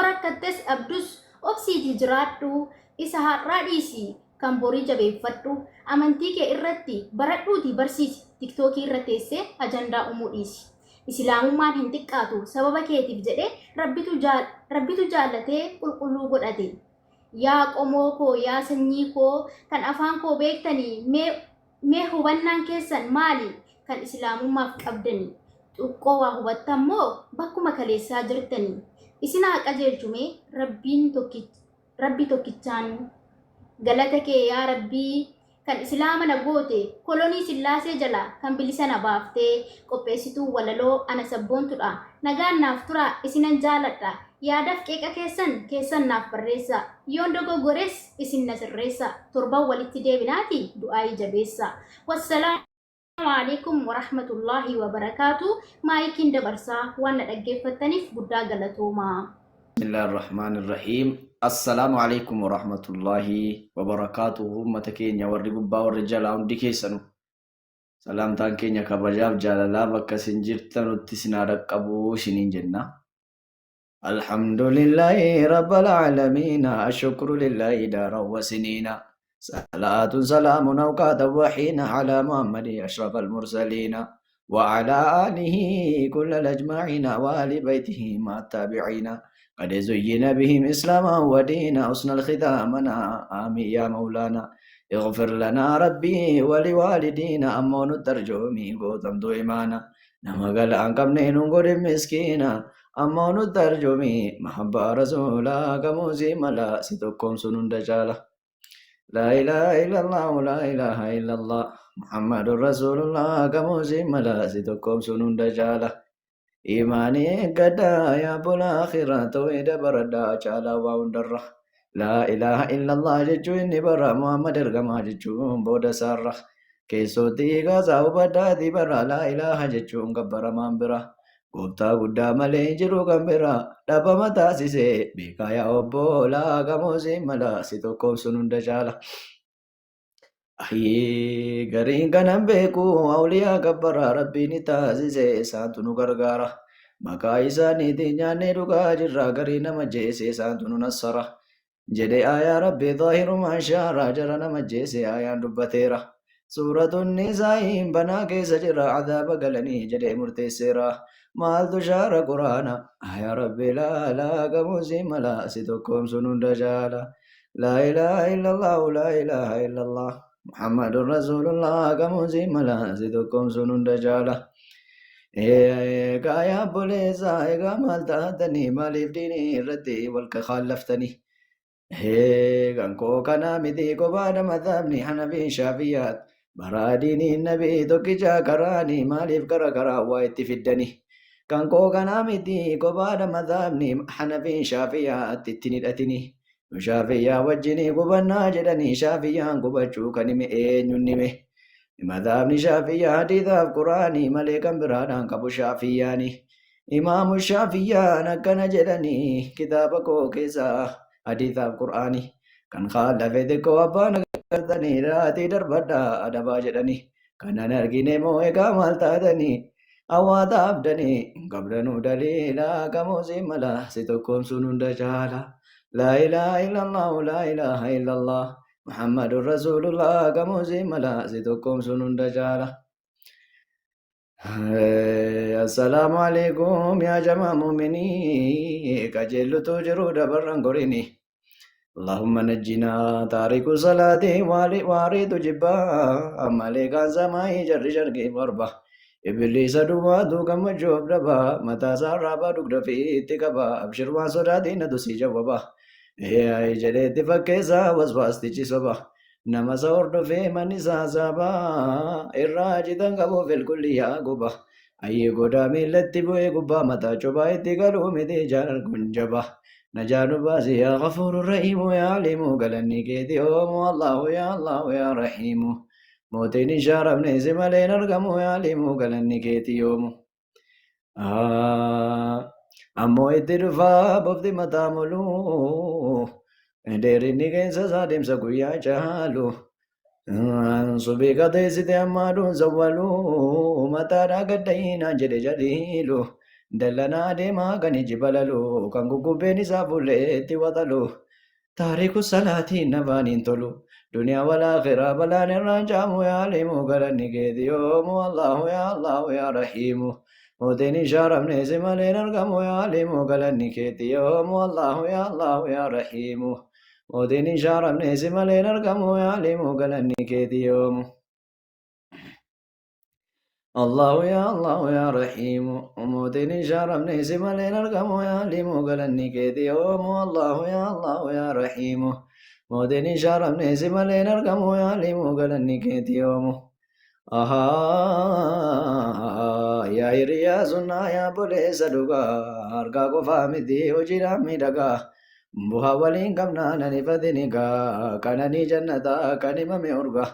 rakkattes abdus obsiitii jiraadhu isa har'aa dhiisi kan borii jabeeffadhu amantii kee irratti baradhuuti barsiisi tiktookii irra teessee ajandaa uumuu dhiisi. Islaamummaan hin xiqqaatu sababa keetiif jedhee rabbitu jaallatee qulqulluu godhate. Yaa qomoo koo yaa sanyii koo kan afaan koo beektanii mee hubannaan keessan maali kan islaamummaaf qabdanii? Xuqqoo waa hubattan moo bakkuma kaleessaa jirtanii? Isin haa qajeelchume rabbi tokkichaan galata kee yaa rabbii kan islaama na goote kolonii sillaasee jala kan bilisa na baaftee qopheessituu walaloo ana sabboontudha. Nagaan naaf tura isinan jaaladha. Yaadaaf qeeqa keessan naaf barreessa. Yoon dogoggores isin na sirreessa. Torban walitti deebinaati du'aayii jabeessa. Wassalaamu alaikum warahmatullahi wabarakaatu. Maayikiin dabarsaa waan na dhaggeeffattaniif guddaa galatoomaa. بسم الله الرحمن الرحيم السلام عليكم ورحمة الله وبركاته متكين يا ورقبا والرجال عندي كيسنو سلام تانكين يا كبجاب جالالا بكا سنجرتن وتسنا رقبو شنين جنة الحمد لله رب العالمين الشكر لله دارا وسنين صلاة سلام أوقات وحين على محمد أشرف المرسلين وعلى آله كل الأجمعين وآل بيته مع التابعين قد زين بهم إسلاما ودينا حسن الختامنا آمين يا مولانا اغفر لنا ربي ولوالدينا أمون الترجمي قوتم دو إيمانا نما قال أنكم نقول مسكينا أمون الترجمي محبة رسولا كموزي ملا ستكم سنون دجالة لا إله إلا الله لا إله إلا الله محمد رسول الله كموزي ملا ستكم سنون دجالة إيماني قدا يا بلا آخرة تويد بردا چالا واوندرة لا إله إلا الله ججو إني برا محمد ارغما ججو بودا سارة كيسو تيغا زاو بدا دي برا لا إله ججو انقبرا مانبرا قبتا قدا ملي جرو كمبرا دابا متا سيسي بيكا يا أبو لا غموزي ملا ستوكم سنون دجالا أحيي غرين كنن بيكو أولياء كبرا ربي نتازيسي سانتو نغرغارا مكا إساني تنياني رغا جرا غرين مجيسي سانتو ننصرا جدي آيا ربي ظاهر ما شارا جرنا مجيسي آيا دبتيرا سورة النساء بنا كيس جرا عذاب قلني جدي مرتسيرا مال تشار قرانا آيا ربي لا قموزي ملا ستكم سنون دجالا لا إله إلا الله لا إله إلا الله محمد رسول الله كموزي ملا ستكم سنون دجالا يا بوليزا يا مالتاتني ماليف ديني ردي والك خالفتني كانكو كنا مدي كوبانا مذهبني حنفي شافيات براديني النبي توكيجا كراني ماليف كرا وايتي في الدني كانكو كنا مدي كوبانا مذهبني حنفي شافيات تتني الاتني شافيا وجني كوبانا جدني شافيا كوباچو كنمي نمي مذهبني شافيا حديث قراني ملكا برادان كبو شافياني إمام الشافيا نكنا جدني كتابكو كيسا حديث القرآن كان خالف ذكو أبانا كردني راتي دربدا أدبا جدني كان نرقيني موئقا مالتادني أوادا أبدني قبرنو دليلا كموزي ملا ستكم سنون دجالا لا إله إلا الله لا إله إلا الله محمد رسول الله كموزي ملا ستكم سنون دجالا السلام عليكم يا جماعة مؤمني كجل تجرو دبرن قريني اللهم نجنا تاريك صلاتي واريد جبا مالك زماي جر جرقي بربا إبليس دوادو كم جوب ربا متى ساربا دقرفي تكبا أبشر واسراتي ندسي جوابا هي جلد فكيسا وسواستي جسوبا نما سورد في من سازابا الراجدن قبو في الكلية قبا أي قدا ملتي بوي قبا متى شبا اتقالو مدي جار كنجبا نجانو باسي يا غفور الرحيم يا عليم قلني كيدي الله يا رحيم موتين شارب نيزم لين ارقمو يا عليم قلني كيدي يوم أمو اترفا بفدي متاملو Derinni keessa isaa deemsa guyyaa caalu subii qateessite ammaadhuun sawwalu mataadhaa gadda'iinaan jedhe jadiilu dallanaa deemaa kan iji balalu kan guggubeen isaa fuulleetti waxalu taariku salaatiin nafaan hin tolu دنيا والآخرة بلا نرجع يا عليم قلني كيد يوم والله يا الله يا رحيم موتني شرم نسم لنرقم يا عليم قلني كيد يوم والله يا الله يا رحيم موتني شرم نسم لنرقم يا عليم قلني كيد يوم الله يا رحيم وموتني شرم نسم لنرقم يا عليم قلني كيد يوم الله يا رحيم موتني شرم نسم لنرقم يا عليم قلني كيد يوم آها يا إريا سنا يا بوليس دوغا أرغا قفا مدي وجرا ميدغا بوها ولين كمنا نفدنيغا كانني جنتا كانما ميورغا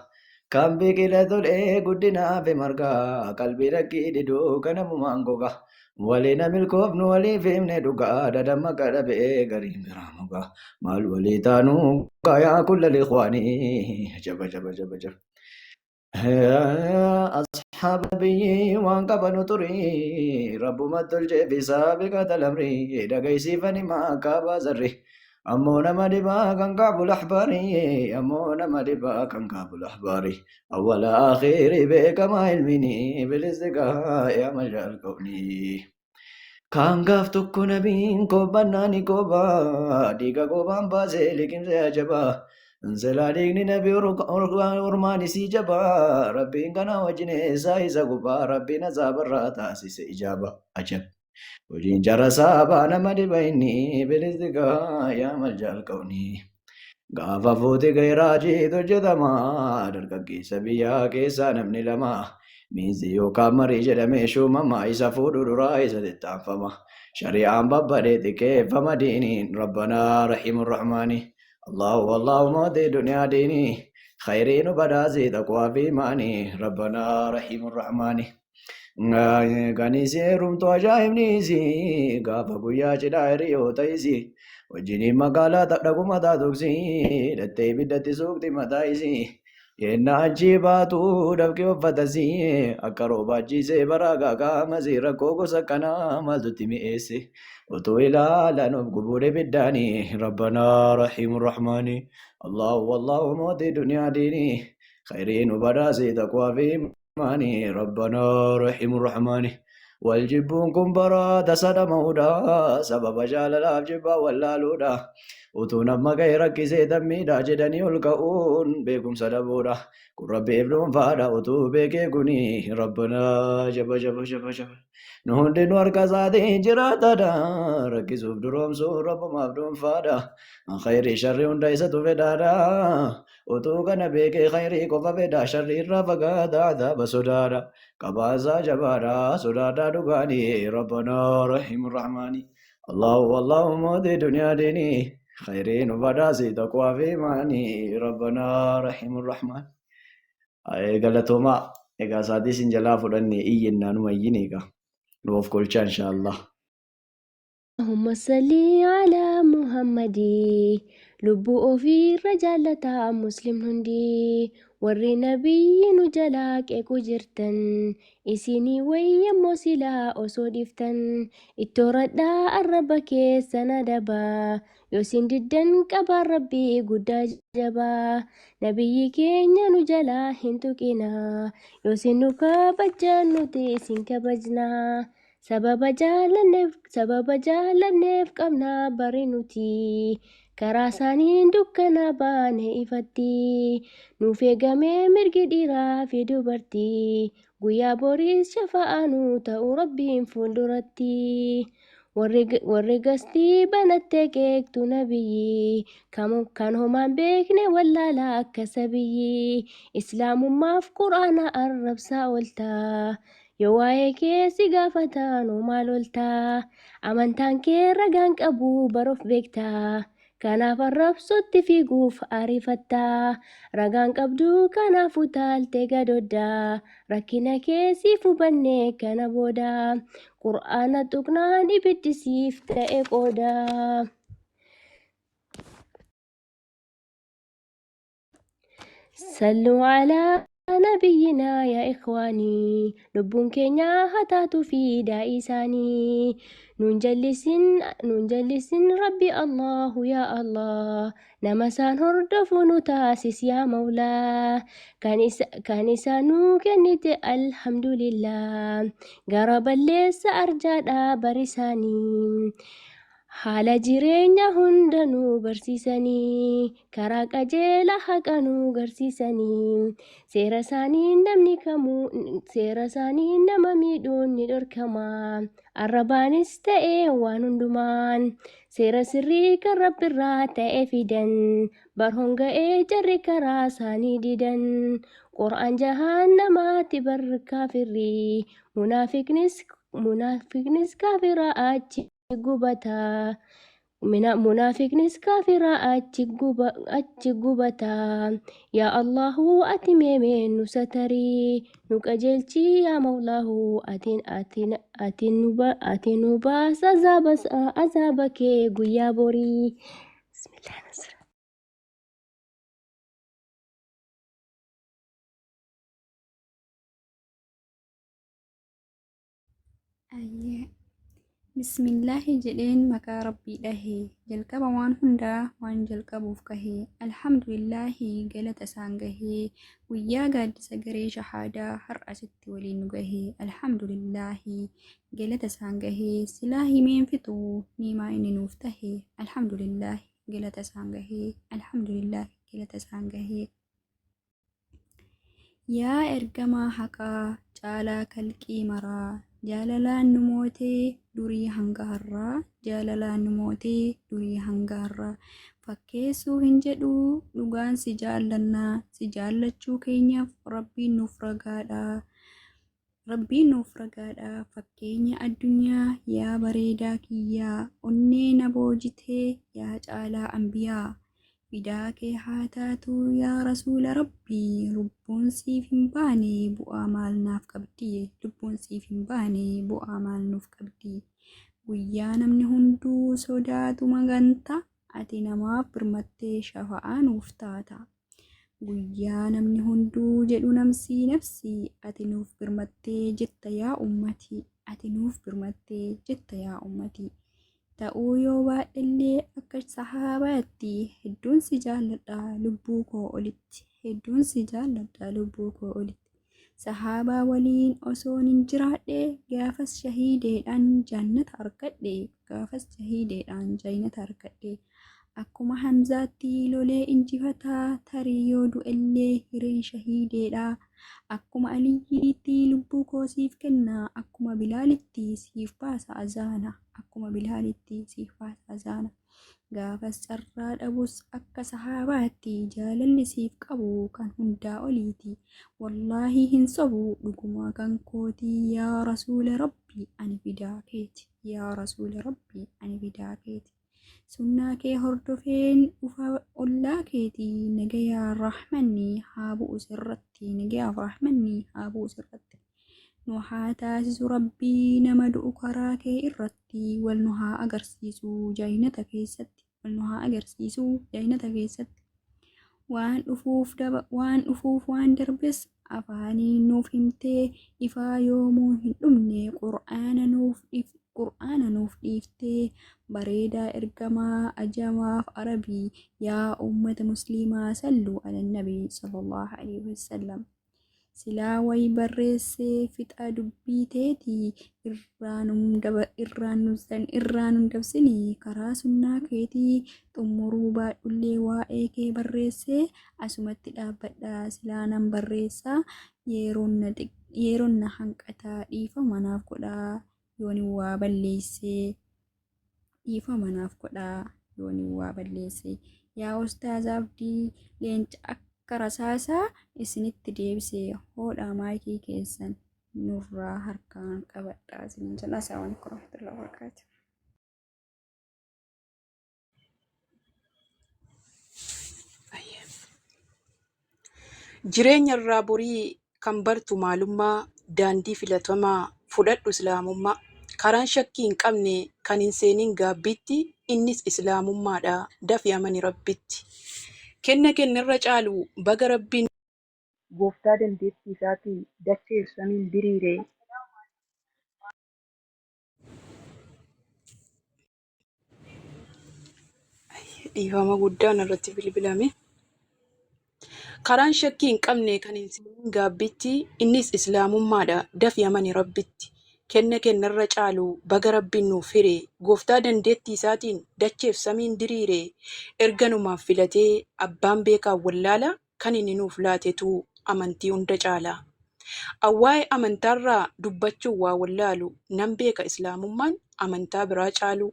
كم بكلا تولي قدنا في مرغا قلبي ركي ديدو كانمو مانغوغا ولينا ملكوف نولي في من دوغا ددم كربي غريم راموغا مال ولي تانو يا كل الإخواني جب جب جب جب أصحاب النبي وانقبل نطري رب مد الجيب سابقة الأمر دقيسي فني ما كابا زري أمونا مدبا كان كابو الأحباري أمونا مدبا كان كابو الأحباري أول آخر بك ما علمني بالازدقاء يا مجال كوني كان قاف تكو نبين كوبا ناني كوبا ديكا كوبا بازي لكن سيجبا انزلا ديكني نبي ورماني سيجبا ربي كان وجني سايزا كوبا ربي نزاب الراتا سيس إجابة أجب وجين جرسا بانا مدي بيني بالازدقاء يا ملجأ الكوني غافا فوتي غيراجي تجدما درقاقي سبيا كيسا نمني لما ميزي يوكا مري جدمي شو مما إسا فودو درا إسا تتعفما شريعان ببريتي كيف مدينين ربنا رحيم الرحمن الله والله موتي دنيا ديني خيرين بدازي تقوى في ماني ربنا رحيم الرحمن غني سيروم تو أجايبني سي غافا قويا جدائري وطيسي وجيني مقالا تقدقو مدى دوكسي دتي بدتي سوكتي مدايسي ينا أجيباتو دبكي وفتسي أكارو باجي سي براغا كامسي ركوكو سكنا مالتو تيميسي وتو إلا لانوب قبوري بداني ربنا رحيم الرحمن الله والله موتي دنيا ديني خيرين وبراسي تقوى في ماني ربنا رحيم الرحمن والجبون كمبرا تسد مودا سبب جاللا جبا ولا لودا وتونا مغير كيسي دميدا جدني الكون بكم سدبودا كن ربي ابن فادا وتو بكي كوني ربنا جب جب جب جب نهون دي نور كزادي جراتا دا ركيسوف دروم سو رب مابدون فادا خير شر دايسة فدادا وتو كان بكي خيري كوفا فدا شر رفقا عذاب سدادا كبازا جبارا سدادا دغاني ربنا رحيم الرحمن الله والله مودي دنيا ديني خيرين وبداسي تقوى في ماني ربنا رحيم الرحمن أي قالتهما إيقا سادي سنجلا فرني إينا نمينيكا نوف كل إن شاء الله اللهم صل على محمد لبو في رجالة مسلم هندي warri nabiyyi nu jalaa qeequu jirtan isinii wayyammoo silaa osoo dhiftan ittooradhaa arraba keessan adabaa yosin diddan qabaan rabbii guddaa jabaa nabiyyi keenya nu jalaa hin tuqinaa yosin nu kabajjan nuti isin kabajnaa sababa jaalanneef qabnaa bari nuti karaa isaaniin dukkanaa baane ifatti nuuf eegamee mirgi dhiiraa fi dubartii guyyaa boriis shafa'aanuu ta'uu rabbiin fuulduratti warri gastii banattee qeeqtu nabiyyi kan homaan beekne wallaalaa akka sabiyyi islaamummaaf quraana arrabsaa ooltaa yoo waa'ee keessi gaafataan maal ooltaa amantaan kee ragaan qabu baruuf beektaa kanaaf arrabsutti fiiguuf ariifattaa ragaan qabdu kanaaf utaaltee gadoddaa rakkina keessiif hubannee kana booda qur'aana tuqnaan ibiddisiif ta'e qooda. صلوا على نبينا يا إخواني لبون كينيا هتاتو في دايساني ننجلسن ربي الله يا الله نمسان هردف نتاسس يا مولاه كانسانو كنت الحمد لله قرب الليس أرجاد برساني haala jireenya hunda nu barsiisanii karaa qajeela haqa nu garsiisanii seera isaanii nama miidhuun ni dhorkama arrabaanis ta'ee waan hundumaan seera sirrii kan rabbirraa ta'e fidan barhoon ga'ee jarri karaa isaanii didan qur'aan jahannamaatti bar kaafirrii munaafiqnis kaafira achi gubata munaafiqnis kaafira achi gubata yaa allahu ati meemee nu satarii nu qajeelchi yaa mawlaahu ati nu baas azaaba kee guyyaa borii Bismillaahi jedheen maqaa rabbii dhahee jalqaba waan hundaa waan jalqabuuf kahee alhamdulillaahi galata isaan gahee guyyaa gaaddisa garee shahaadaa har'a sitti waliin nu gahee alhamdulillaahi galata isaan gahee silaa himeen fixuu niimaa inni nuuf tahee alhamdulillaahi galata isaan gahee alhamdulillaahi galata isaan gahee yaa ergamaa haqaa caalaa kalqii maraa jaalalaan nu mootee durii hanga har'aa jaalalaan nu mootee durii hanga har'aa fakkeessuu hin jedhu dhugaan si jaallannaa si jaallachuu keenyaaf rabbiin nuuf ragaadha fakkeenya addunyaa yaa bareedaa kiyyaa onnee na boojitee yaa caalaa anbiyaa fidaa kee haa taatu yaa rasuula rabbii lubbuun siif hin baane bu'aa maal naaf qabdi lubbuun siif hin baane bu'aa maal nuuf qabdi guyyaa namni hunduu sodaatu maganta ati namaaf birmattee shafa'aa nuuf taata guyyaa namni hunduu jedhu nafsii ati nuuf birmattee jetta yaa ummati ati nuuf birmattee jetta yaa ummati ta'uu yoo baadhellee akka sahaabaatti hedduun si jaalladha lubbuu koo olitti hedduun si jaalladha lubbuu koo olitti sahaabaa waliin osoon hin jiraadhe gaafas shahiideedhaan jannata argadhe akkuma hamzaatti lolee injifataa tarii yoo du'ellee hireen shahiideedha akkuma aliyyiitti lubbuu koo siif kenna akkuma bilaalitti siif baasa azaana gaafas carraa dhabus akka sahaabaatti jaalalli siif qabu kan hundaa oliiti wallaahi hin sobu dhuguma kan kootii yaa rasuula rabbii ani fidaa keeti yaa rasuula rabbii ani fidaa keeti sunnaa kee hordofeen dhufa ollaa keetii nagayaa rahmanni haa bu'u sirratti nu haa taasisu rabbii nama du'u karaa kee irratti wal nu haa agarsiisu jaynata keessatti waan dhufuuf waan darbes afaaniin nuuf himtee ifaa yoomuu hin dhumne qur'aana nuuf dhiiftee bareedaa ergamaa ajamaaf arabii yaa ummata musliimaa salluu ala nabii sallallahu alaihi wasallam silaa wayi barreessee fixa dubbii teetii irraan nu dabsinii karaa sunnaa keetii xummuruu baadhullee waa'ee kee barreessee asumatti dhaabbadha silaa nan barreessaa yeroon na hanqataa dhiifama naaf godhaa yooni waa balleesse yaa ustaaza abdii leenca akka rasaasaa isinitti deebisee hoodhaa maayikii keessan nurraa harkaan qabadhaa isinin jedha. Assalaamu alaikum warahmatullahi wabarakatuh. Jireenya irraa borii kan bartu maalummaa daandii filatamaa fudhadhu islaamummaa karaan shakkii hin qabne kan hin seeniin gaabbiitti innis islaamummaadha dafii amani rabbitti kenna irra caalu baga rabbiin gooftaa dandeettii isaatii dachee fi samiin diriire. Dhiifama guddaan irratti bilbilame. Karaan shakkii hin qabne kan hin seeniin gaabbitti innis islaamummaadha. Dafii amani rabbitti. Kenna kennarra caalu baga rabbiin nuuf hire. Gooftaa dandeettii isaatiin dacheef samiin diriire. Erga numaaf filatee abbaan beekaan wallaala kan inni nuuf laatetu amantii hunda caala. Awwaa'ee amantaarraa dubbachuun waa wallaalu nan beeka islaamummaan amantaa biraa caalu.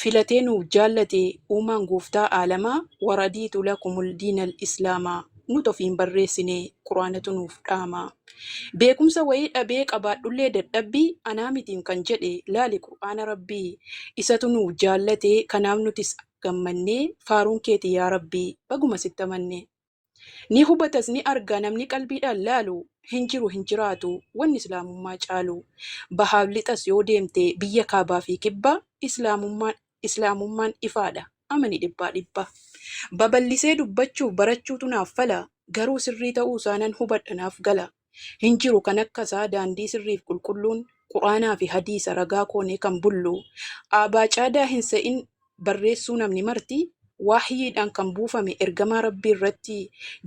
Filatee nuuf jaallate uumaan gooftaa aalamaa waradiitu lakumul diinal islaamaa. Nuti ofiin barreessine quraanatu nuuf dhaama. Beekumsa wayii dhabee qabaadhullee dadhabbii anaa mitiin kan jedhe laali quraana rabbii. Isatu nuuf jaallate kanaaf nutis gammannee faaruun keeti yaa rabbii baguma sitti amanne. Ni hubatas ni arga namni qalbiidhaan laalu hin jiru hin jiraatu wanni islaamummaa caalu. Bahaaf lixas yoo deemte biyya kaabaa fi kibbaa islaamummaan ifaadha amani dhibbaa dhibba. Babal'isee dubbachuuf barachuutu naaf fala garuu sirrii ta'uu isaanan hubadha naaf gala. Hin jiru kan akkasaa daandii sirriif qulqulluun quraanaa fi hadiisa ragaa koonee kan bullu. Aabaa caadaa hin se'in barreessuu namni marti. Waahyiidhaan kan buufame ergamaa rabbii irratti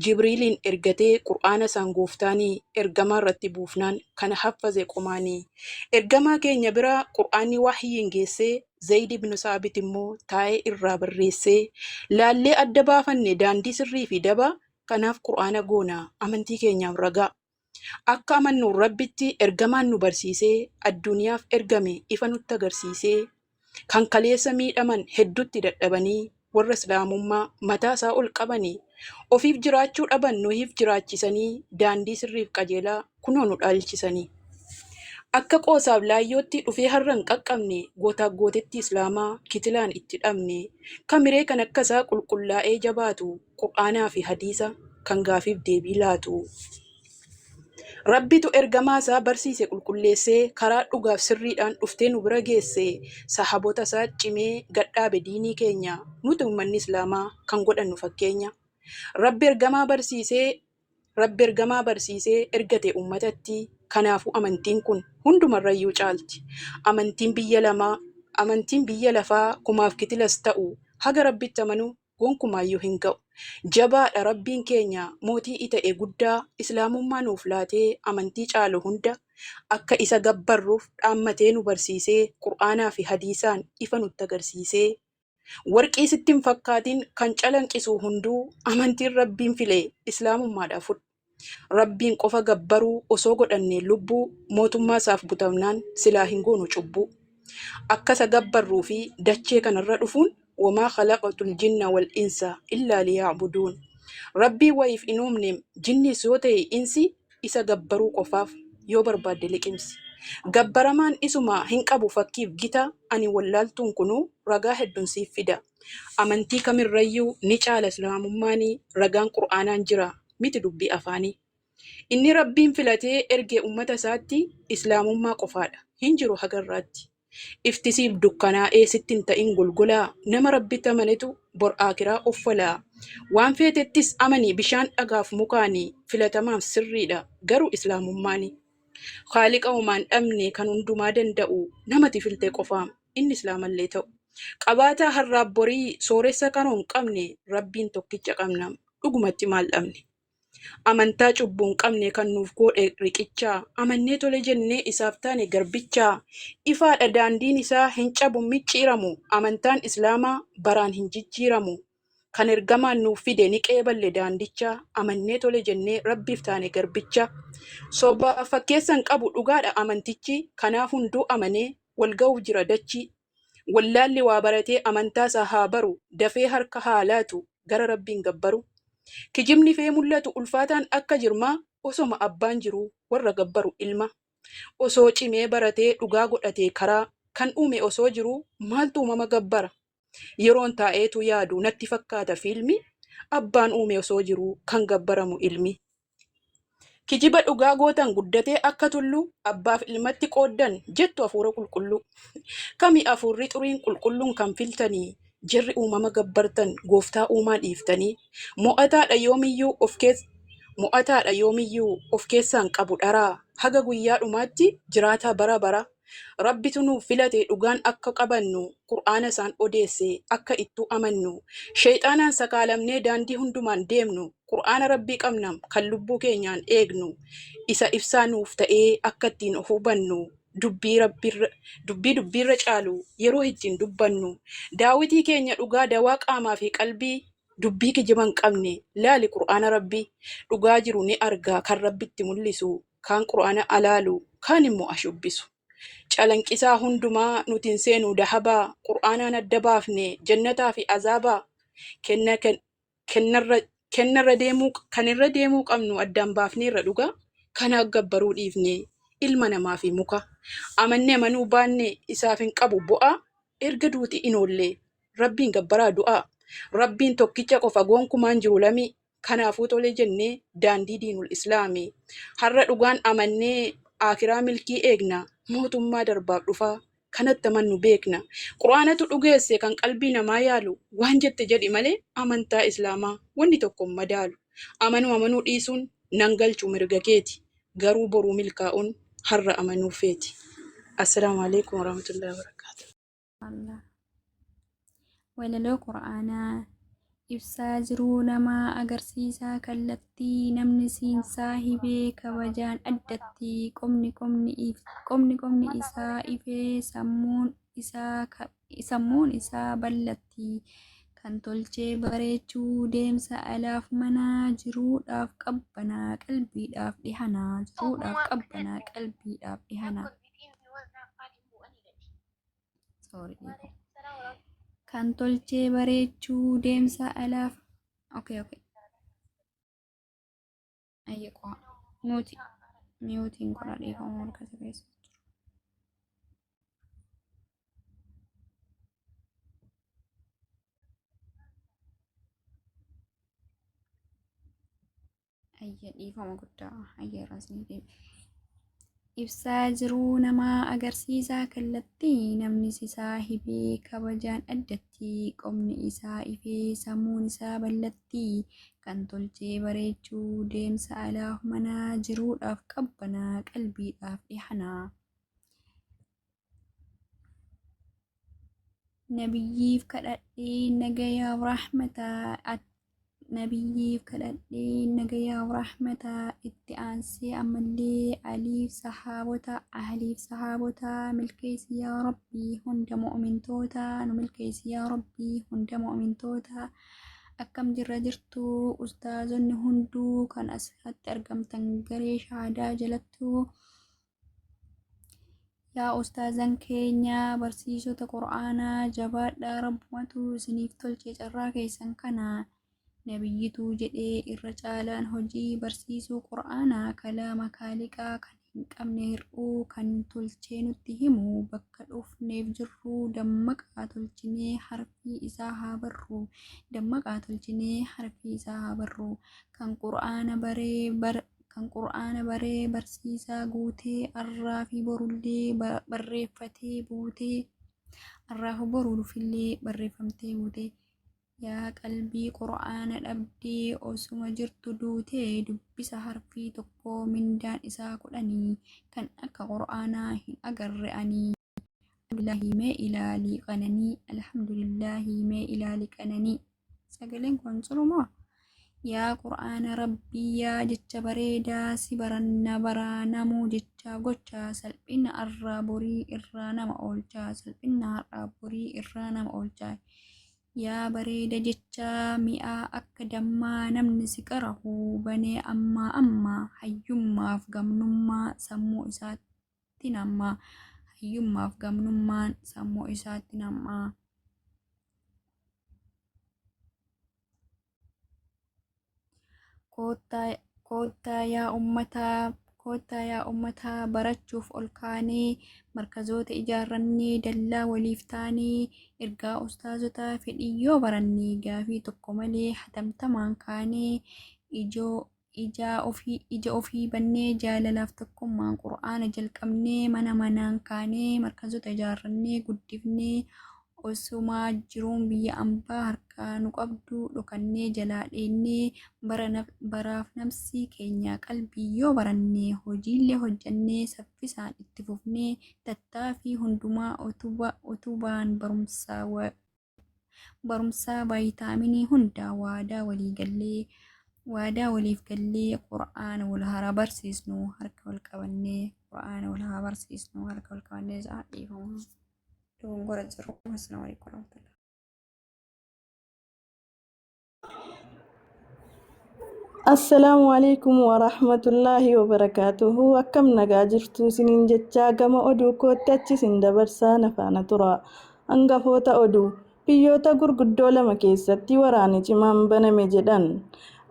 jibriiliin ergatee qur'aana isaan gooftaanii ergamaa irratti buufnaan kana haffaze qomaanii. Ergamaa keenya biraa qur'aanni waahyiin geessee Zayid ibn Saabit immoo taa'ee irraa barreessee laallee adda baafanne daandii sirrii fi daba kanaaf qur'aana goona amantii keenyaaf ragaa. Akka amannuun rabbitti ergamaan nu barsiisee addunyaaf ergame ifa nutti agarsiisee kan kaleessa miidhaman hedduutti dadhabanii warra islaamummaa mataa isaa ol qabanii ofiif jiraachuu dhaban nuhiif jiraachisanii daandii sirriif qajeelaa kunoo nu dhaalchisanii. Akka qoosaaf laayyootti dhufee har'a hin qaqqabne gootaaf gootetti islaamaa kitilaan itti dhabne kamiree kan akkasaa qulqullaa'ee jabaatu qur'aanaa fi hadiisa kan gaafiif deebii laatu. Rabbitu ergamaa isaa barsiise qulqulleessee karaa dhugaaf sirriidhaan dhuftee nu bira geesse sahaboota isaa cimee gadhaabe diinii keenya nuti uummanni islaamaa kan godhannu fakkeenya. Rabbi ergamaa barsiisee ergate uummatatti kanaafuu amantiin kun hundumarrayyuu caalti. Amantiin biyya lafaa kumaaf kitilas ta'u haga rabbitti amanu gonkumaayyuu hin ga'u. Jabaadha rabbiin keenya mootii ta'e guddaa islaamummaa nuuf laatee amantii caalu hunda akka isa gabbarruuf dhaammatee nu barsiisee qur'aanaa fi hadiisaan ifa nutti agarsiisee. Warqii sitti hin fakkaatiin kan calanqisu hunduu amantiin rabbiin filee islaamummaadhaaf fudhu. Rabbiin qofa gabbaruu osoo godhannee lubbuu mootummaa isaaf butamnaan silaa hin goonu cubbuu. Akkasa gabbarruu fi dachee kanarra dhufuun wamaa khalaqatul jinna wal insa illaa liya'buduun. Rabbii wayiif hin uumne jinnis yoo ta'e insi isa gabbaruu qofaaf yoo barbaadde liqimsi. Gabbaramaan isuma hin qabu fakkiif gita ani wallaaltuun kunuu ragaa hedduun siif fida. Amantii kamirrayyuu ni caala islaamummaanii ragaan qur'aanaan jira miti dubbii afaanii. Inni rabbiin filatee ergee uummata isaatti islaamummaa qofaadha hin jiru hagarraatti. Iftisiif dukkanaa'ee sitti hin ta'in golgolaa nama rabbitti amanetu bor aakiraa uffalaa. Waan feetettis amanii bishaan dhagaaf mukaanii filatamaaf sirriidha garuu islaamummaanii. Haaliqa uumaan dhabne kan hundumaa danda'u namati filte qofaam inni islaamallee ta'u. Qabaataa harraaf borii sooressa kanoo hin qabne rabbiin tokkicha qabna dhugumatti maal dhabne. Amantaa cubbuu hin qabne kan nuuf godhe riqichaa amannee tole jennee isaaf taane garbichaa. Ifaadha daandiin isaa hin cabu micciiramu amantaan islaamaa baraan hin jijjiiramu. Kan ergamaan nuuf fide ni qeeballe daandichaa amannee tole jennee rabbiif taane garbicha. Sobaa fakkeessan qabu dhugaadha amantichi kanaaf hunduu amanee wal ga'uuf jira dachi. Wallaalli waa baratee amantaa isaa haa baru dafee harka haa laatu gara rabbiin gabbaru. Kijibni fee mul'atu ulfaataan akka jirmaa osoma abbaan jiru warra gabbaru ilma. Osoo cimee baratee dhugaa godhatee karaa kan uume osoo jiru maaltu uumama gabbara. Yeroon taa'eetu yaadu natti fakkaata fiilmi abbaan uume osoo jiru kan gabbaramu ilmi. Kijiba dhugaa gootan guddatee akka tullu abbaaf ilmatti qooddan jettu hafuura qulqulluu. Kami hafuurri xuriin qulqulluun kan filtanii jirri uumama gabbartan gooftaa uumaa dhiiftanii. Mo'ataadha yoomiyyuu mo'ataadha yoomiyyuu of keessaan qabu dharaa haga guyyaa dhumaatti jiraataa bara bara. Rabbitu nuuf filate dhugaan akka qabannu qur'aana isaan odeesse akka ittuu amannu sheexaanaan sakaalamnee daandii hundumaan deemnu qur'aana rabbii qabnam kan lubbuu keenyaan eegnu isa ibsaa nuuf ta'ee akka ittiin of hubannu dubbiirra caalu yeroo ittiin dubbannu daawitii keenya dhugaa dawaa qaamaa fi qalbii dubbii kijiban qabne laali qur'aana rabbii dhugaa jiru ni argaa kan rabbitti mul'isu kaan qur'aana alaalu kaan immoo ashubbisu. Calanqisaa hundumaa nutiin seenu dahabaa qur'aanaan adda baafne jannataa fi azaabaa kanirra deemuu qabnu addaan baafneerra dhugaa kanaaf gabbaruu dhiifne ilma namaa fi muka amannee amanuu baanne isaaf hin qabu bu'aa erga duuti inoollee rabbiin gabbaraa du'aa rabbiin tokkicha qofa gonkumaan jiru lamii kanaafuu tole jennee daandii diinul islaamii har'a dhugaan amannee akiraa milkii eegna mootummaa darbaaf dhufaa kanatti amannu beekna qur'aanatu dhugeesse kan qalbii namaa yaalu waan jette jedhi malee amantaa islaamaa wanni tokko madaalu amanuu dhiisuun nan galchu mirga keeti garuu boruu milkaa'uun har'a amanuu feeti. Assalaamu alaikum warahmatullahi wabarakatuh. Walaloo qur'aanaa ibsaa jiruu namaa agarsiisaa kallattii namni siinsaa hibee kabajaan addatti qomni isaa ifee sammuun isaa ballatti kan tolchee bareechuu deemsa alaaf manaa jiruudhaaf qabbanaa qalbiidhaaf dhihanaa kan tolchee bareechuu deemsa alaaf miyuutiin qora dhiifama harkasa keessa jiru. Dhiifama guddaa irraasni deebi. Ibsaa jiruu namaa agarsiisaa kallattii namni isaa hibee kabajaan addatti qomni isaa ifee sammuun isaa ballatti kan tolchee bareechuu deemsa alaaf manaa jiruudhaaf qabbanaa qalbiidhaaf dhihanaa. Nabiyyiif kadhadhee nagayaaf rahmataa itti aansee ammallee ahliif sahaabotaa milkeessi yaa rabbii hunda mu'mintoota akkam jirtu ustaazonni hunduu kan asirratti argamtan garee shahaadaa jalattuu yaa ustaazan keenya barsiisota qur'aanaa jabaadhaa rabbumatu isiniif tolche carraa keessan kana nabiyyituu jedhee irra caalaan hojii barsiisuu qur'aanaa kalaama kaaliqaa kan hin qabne hir'uu kan tolchee nutti himu bakka dhufneef jirru dammaqaa tolchinee harfii isaa haa barru kan qur'aana baree barsiisaa guutee arraa fi borullee barreeffatee buutee yaa qalbii qur'aana dhabdee osuma jirtu duutee dubbisa harfii tokko mindaan isaa 10 kan akka qur'aanaa hin agarre ani. Alhamdulillahi mee ilaalii qananii sagaleen kun cirumoo yaa qur'aana rabbii yaa jecha bareedaa si baranna baraanamuu jecha gocha salphina har'aa borii irraa nama oolchaa yaa bareeda jecha mi'aa akka dammaa namni si qarahu banee ammaa hayyummaaf gamnummaan sammuu isaatti nammaa. Koottaa yaa ummataa barachuuf ol kaanee markazoota ijaarrannee dallaa waliif taanee ergaa ustaazotaa fedhii yoo barannee gaafii tokko malee hatamtamaan kaanee ija ofii bannee jaalalaaf tokkummaan qur'aana jalqabnee mana manaan kaanee markazoota ijaarrannee guddifnee osumaa jiruun biyya ambaa harkaa nu qabdu dhokannee jalaa dheennee baraaf nafsi keenya qalbii yoo barannee hojiillee hojjannee saffisaan itti fufnee tattaaffii hundumaa utubaan barumsaa vaayitaaminii hundaa waadaa waliif gallee qura'aana wal haa barsiisnu harka wal qabannee isaa dhiifamu. Dogongora jiru. Assalamu alaikum warahmatullahi. Assalaamu alaikum warahmatullaahi wabarakaatuhu. Akkam nagaa jirtu isiniin jechaa gama oduu kootti achi isin dabarsaa na faana tura. Hangafoota oduu biyyoota gurguddoo lama keessatti waraanni cimaan baname jedhan.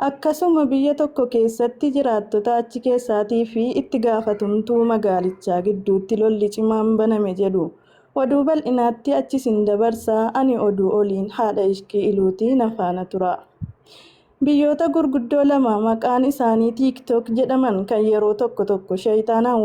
Akkasuma biyya tokko keessatti jiraattota achi keessaatii fi itti gaafatamtuu magaalichaa gidduutti lolli cimaan baname jedhu. Oduu bal'inaatti achi isin dabarsaa ani oduu oliin haadha ishqii iluutii na faana tura. Biyyoota gurguddoo lama maqaan isaanii TikTok jedhaman kan yeroo tokko tokko shayitaanaan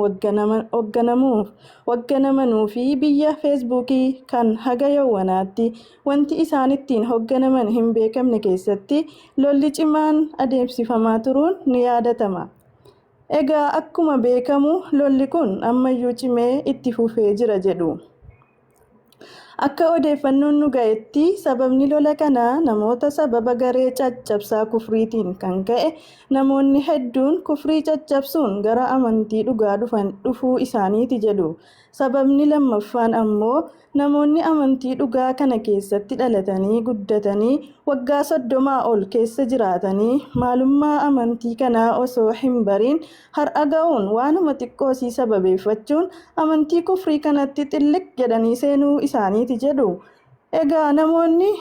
hoogganamanuu fi biyya feesbuukii kan haga yawwanaatti wanti isaan ittiin hoogganaman hin beekamne keessatti lolli cimaan adeemsifamaa turuun ni yaadatama. Egaa akkuma beekamu lolli kun ammayyuu cimee itti fufee jira jedhu. Akka odeeffannoon nu ga'etti sababni lola kanaa namoota sababa garee caccabsaa kufriitiin kan ka'e namoonni hedduun kufrii caccabsuun gara amantii dhugaa dhufuu isaaniiti jedhu. Sababni lammaffaan ammoo namoonni amantii dhugaa kana keessatti dhalatanii guddatanii waggaa 30 ol keessa jiraatanii maalummaa amantii kanaa osoo hin bariin har'a ga'uun waanuma xiqqoosii sababeeffachuun amantii kufrii kanatti xilliq jedhanii seenuu isaaniiti jedhu. Egaa namoonni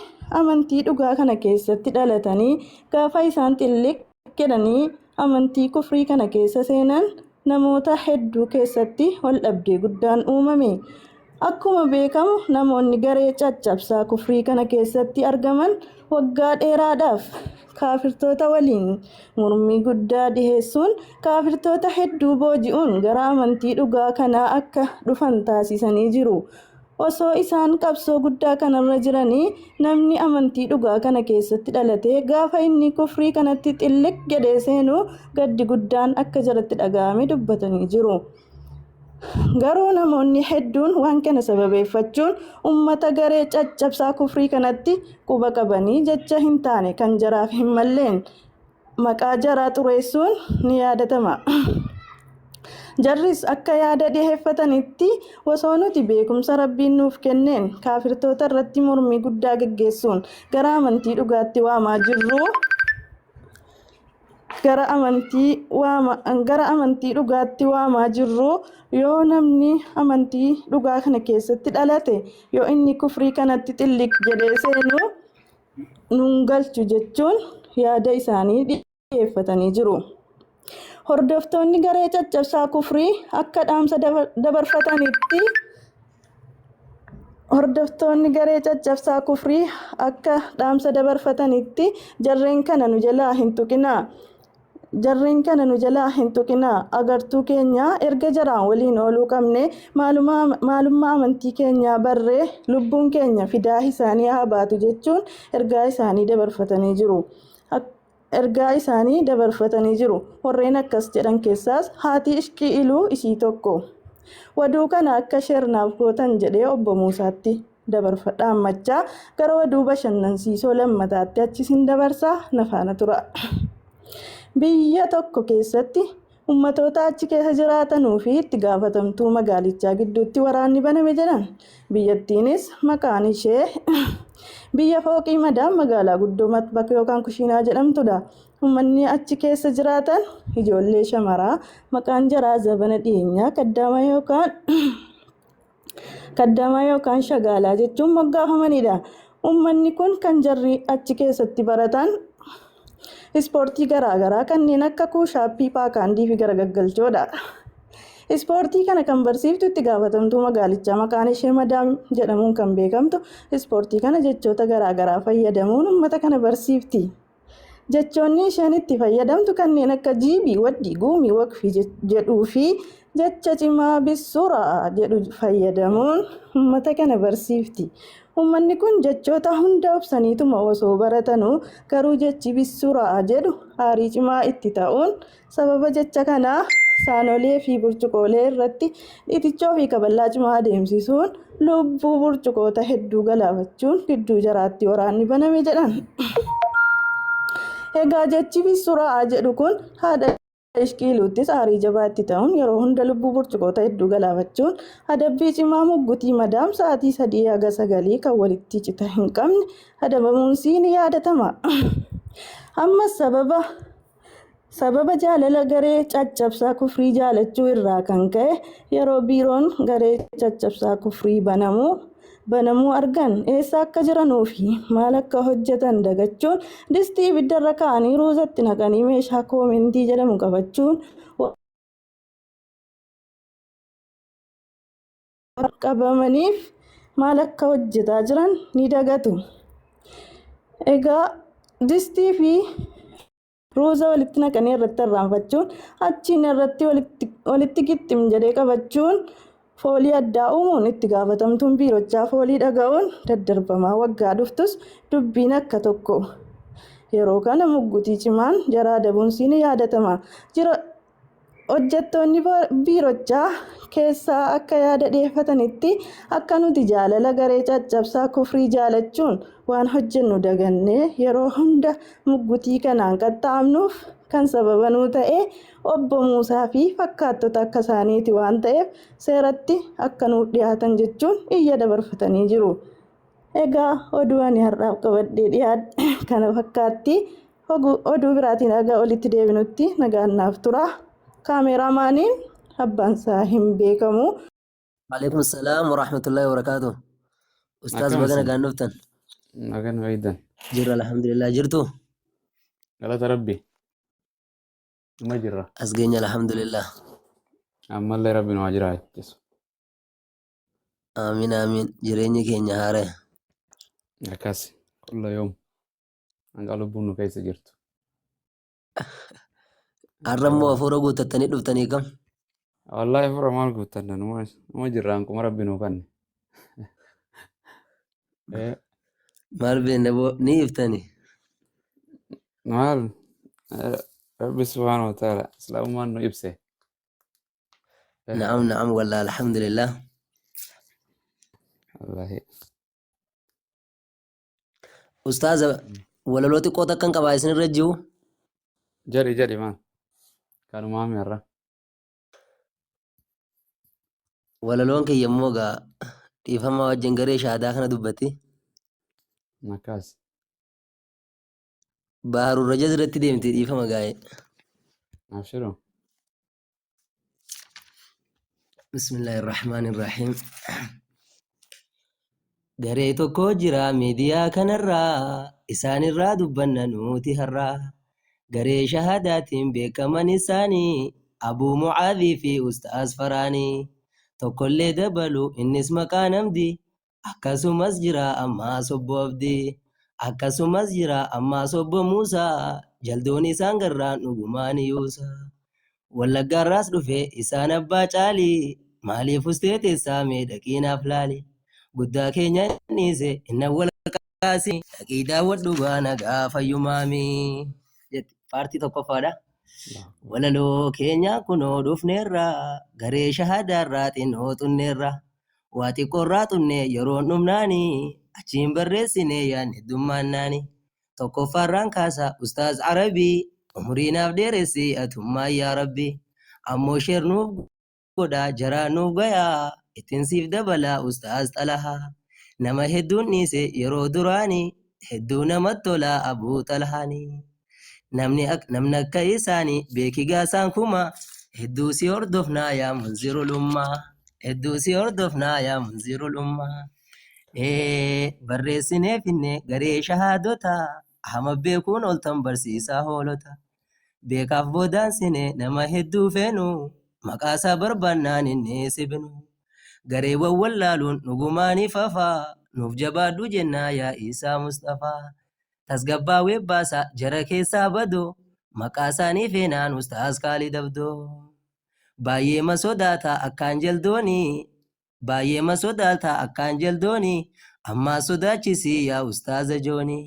amantii dhugaa kana keessatti dhalatanii gaafa isaan xilliq jedhanii amantii kufrii kana keessa seenan namoota hedduu keessatti wal dhabdee guddaan uumame. Akkuma beekamu namoonni garee caccabsaa kufrii kana keessatti argaman waggaa dheeraadhaaf kaafirtoota waliin mormii guddaa dhiheessuun kaafirtoota hedduu booji'uun gara amantii dhugaa kanaa akka dhufan taasisanii jiru. Osoo isaan qabsoo guddaa kanarra jiranii namni amantii dhugaa kana keessatti dhalatee gaafa inni kufrii kanatti xilliq jedhee seenuu gaddi guddaan akka jalatti dhaga'ame dubbatanii jiru. Garuu namoonni hedduun waan kana sababeeffachuun uummata garee caccabsaa kufrii kanatti quba qabanii jecha hin taane kan jaraaf hin malleen maqaa jaraa xureessuun ni yaadatama. Jarris akka yaada dhiheeffatanitti osoo nuti beekumsa rabbiin nuuf kenneen kaafirtoota irratti mormii guddaa geggeessuun gara amantii dhugaatti waamaa jirru. Gara amantii dhugaatti waamaa jirru yoo namni amantii dhugaa kana keessatti dhalate yoo inni kufrii kanatti xilliq jedhee seenu nuun galchu jechuun yaada isaanii dhiyeeffatanii jiru. Hordoftoonni garee caccabsaa kufrii akka dhaamsa dabarfatanitti jarreen kana nu jalaa hin tuqinaa agartuu keenya erga jaraan waliin ooluu qabne maalummaa amantii keenyaa barree lubbuun keenya fidaa isaanii haa baatu jechuun ergaa isaanii dabarfatanii jiru. Warreen akkas jedhan keessaas haati ishqii iluu isii tokko. Waduu kana akka sheernaaf gootan jedhee obbo Muusaatti dhaammachaa gara waduu bashannansiisoo lammataatti achisin dabarsaa na faana tura. Biyya tokko keessatti ummatoota achi keessa jiraatanuu fi itti gaafatamtuu magaalichaa gidduutti waraanni baname jedhan. Biyyattiinis maqaan ishee biyya fooqii madaam magaalaa guddoo matbaka yookaan kushiinaa jedhamtudha. Uummanni achi keessa jiraatan ijoollee shamaraa maqaan jaraa zabana dhiyeenyaa kaddamaa yookaan shagaalaa jechuun moggaafamanidha. Uummanni kun kan jarri achi keessatti baratan ispoortii garaagaraa kanneen akka kuushaappii, paakaandii fi garagaggalchoodha. Ispoortii kana kan barsiiftu itti gaafatamtuu magaalichaa maqaan ishee madaam jedhamuun kan beekamtu ispoortii kana jechoota garaagaraa fayyadamuun uummata kana barsiifti. Jechoonni isheen itti fayyadamtu kanneen akka jiibii, waddii, guumii, waqfii jedhuu fi jecha cimaa bisuraa jedhu fayyadamuun uummata kana barsiifti. Uummanni kun jechoota hunda obsaniituma osoo baratanuu garuu jechi bisuraa jedhu aarii cimaa itti ta'uun sababa jecha kanaa saanolee fi burcuqoolee irratti dhitichoo fi kaballaa cimaa adeemsisuun lubbuu burcuqoota hedduu galaafachuun gidduu jaraatti waraanni baname jedhan. Egaa jechi bisuraa jedhu kun haadha ishqiiluuttis aarii jabaatti ta'uun yeroo hunda lubbuu burcuqoota hedduu galaafachuun adabbii cimaa muggutii madaam sa'aatii 3 haga 9 kan walitti cita hin qabne adabamuunsii ni yaadatama. Ammas sababa jaalala garee caccabsaa kufrii jaalachuu irraa kan ka'e yeroo biiroon garee caccabsaa kufrii banamuu argan eessa akka jiranuu fi maal akka hojjetan dagachuun distii ibiddarra kaa'anii ruuzatti naqanii meeshaa koomentii jedhamu qabachuun qabamaniif maal akka hojjetaa jiran ni dagatu. Egaa distii fi ruuza walitti naqanii irratti irraanfachuun achiin irratti walitti qixxim jedhee qabachuun foolii addaa uumuun itti gaafatamtuun biirochaa foolii dhaga'uun daddarbamaa waggaa dhuftus dubbiin akka tokko. Yeroo kana muggutii cimaan jaraa adabuunsii ni yaadatama. Hojjettoonni biirochaa keessaa akka yaada dhiyeeffatanitti akka nuti jaalala garee caccabsaa kufrii jaalachuun waan hojjennu dagannee yeroo hunda muggutii kanaan qaxxaamnuuf kan sababanuu ta'e obbo Muusaa fi fakkaattota akka isaaniiti waan ta'eef seeratti akka nuuf dhiyaatan jechuun iyya dabarfatanii jiru. Egaa oduu ani har'aaf qabadhee dhiyaadhe kana fakkaatti. Oduu biraatiin haga olitti deebinutti nagaannaaf tura. Kaameraamaaniin abbaan isaa hin beekamu. Waalaikum salaam wa rahmatullahi wa barakatuh. Ustaaz baga nagaan dhuftan. Nagaan waydan. Jirra alhamdulillah jirtu. Galata rabbi. Ma jirra. As geenya alhamdulillah. Ammallee rabbi nu jira jechuudha. Amiin amiin jireenyi keenya haaree. Akkas kulla yoom hanga lubbuun nu keessa jirtu. Har'ammoo hafuura guuttattanii dhuftanii kam? Wallahi hafuura maal guuttanna numa jirraan kuma rabbi nuu kanne. Maal beekna ni iftani? Maal rabbi subhaanahu wa ta'ala islaamummaan nu ibse. Na'am na'am wallah alhamdulillah. Wallahi. Ustaaza walaloo xiqqoo takkan qabaa isin irra jiru? Jadi maal? Kanumaa mi'arra. Walaloon kiyya immoo gaa dhiifama wajjin garee shaadaa kana dubbatti. Akkas. Baharul Rajaz irratti deemte dhiifama gaa'e. Abshiru. Bismillahirrahmanirrahiim. Garee tokko jira miidiyaa kanarraa isaanirraa dubbanna nuti har'aa. Garee shahadaatiin beekaman isaanii Abuu Mucaadii fi Ustaaz Faraanii. Tokkollee dabalu innis maqaa namdi. Akkasumas jira ammaas obbo Abdii. Akkasumas jira ammaas obbo Muusaa. Jaldoon isaan garraan dhugumaan yuusa. Wallaggaarraas dhufe isaan abbaa caalii. Maaliif ustee teessaa mee dhaqiinaaf laali. Guddaa keenya dhiise inna wal qaasi. Dhaqii daawwadhu gaana gaafayyumaami. Paartii tokkoffaadha. Walaloo keenya kunoo dhufneerra. Garee shahadaarraa xinnoo xunneerra. Waa xiqqoorraa xunne yeroon dhumnaani. Achiin barreessine yaadne heddummaannaani. Tokkoffaarraan kaasa Ustaaz Arabii. Umriinaaf dheeressi atummaa yaa Rabbi. Ammoo sheer nuuf godha jaraa nuuf gayaa. Ittiin siif dabala Ustaaz Xalahaa. Nama hedduun dhiise yeroo duraani. Hedduu namatti tola Abuu Xalahaani. Namni akka isaanii beeki gaasaan kuma. Hedduu si hordofnaa yaa munzirul ummaa. Hedduu si hordofnaa yaa munzirul ummaa. Barreessinee finne garee shahaadota. Ahama beekuun oltan barsiisaa hoolota. Beekaaf boodaansine nama hedduu feenu. Maqaasaa barbaannaan inni sibinu. Gareewwan wallaaluun dhugumaanii fafaa. Nuuf jabaadhu jennaa yaa Isaa Mustafaa. tasgabbaawee baasa jara keessaa badoo maqaa isaanii feenaan ustaas Kaalid Abdoo. Baay'eema sodaata akkaan jaldoonii baay'eema sodaata akkaan jaldoonii ammaa sodaachisii yaa ustaaza joonii.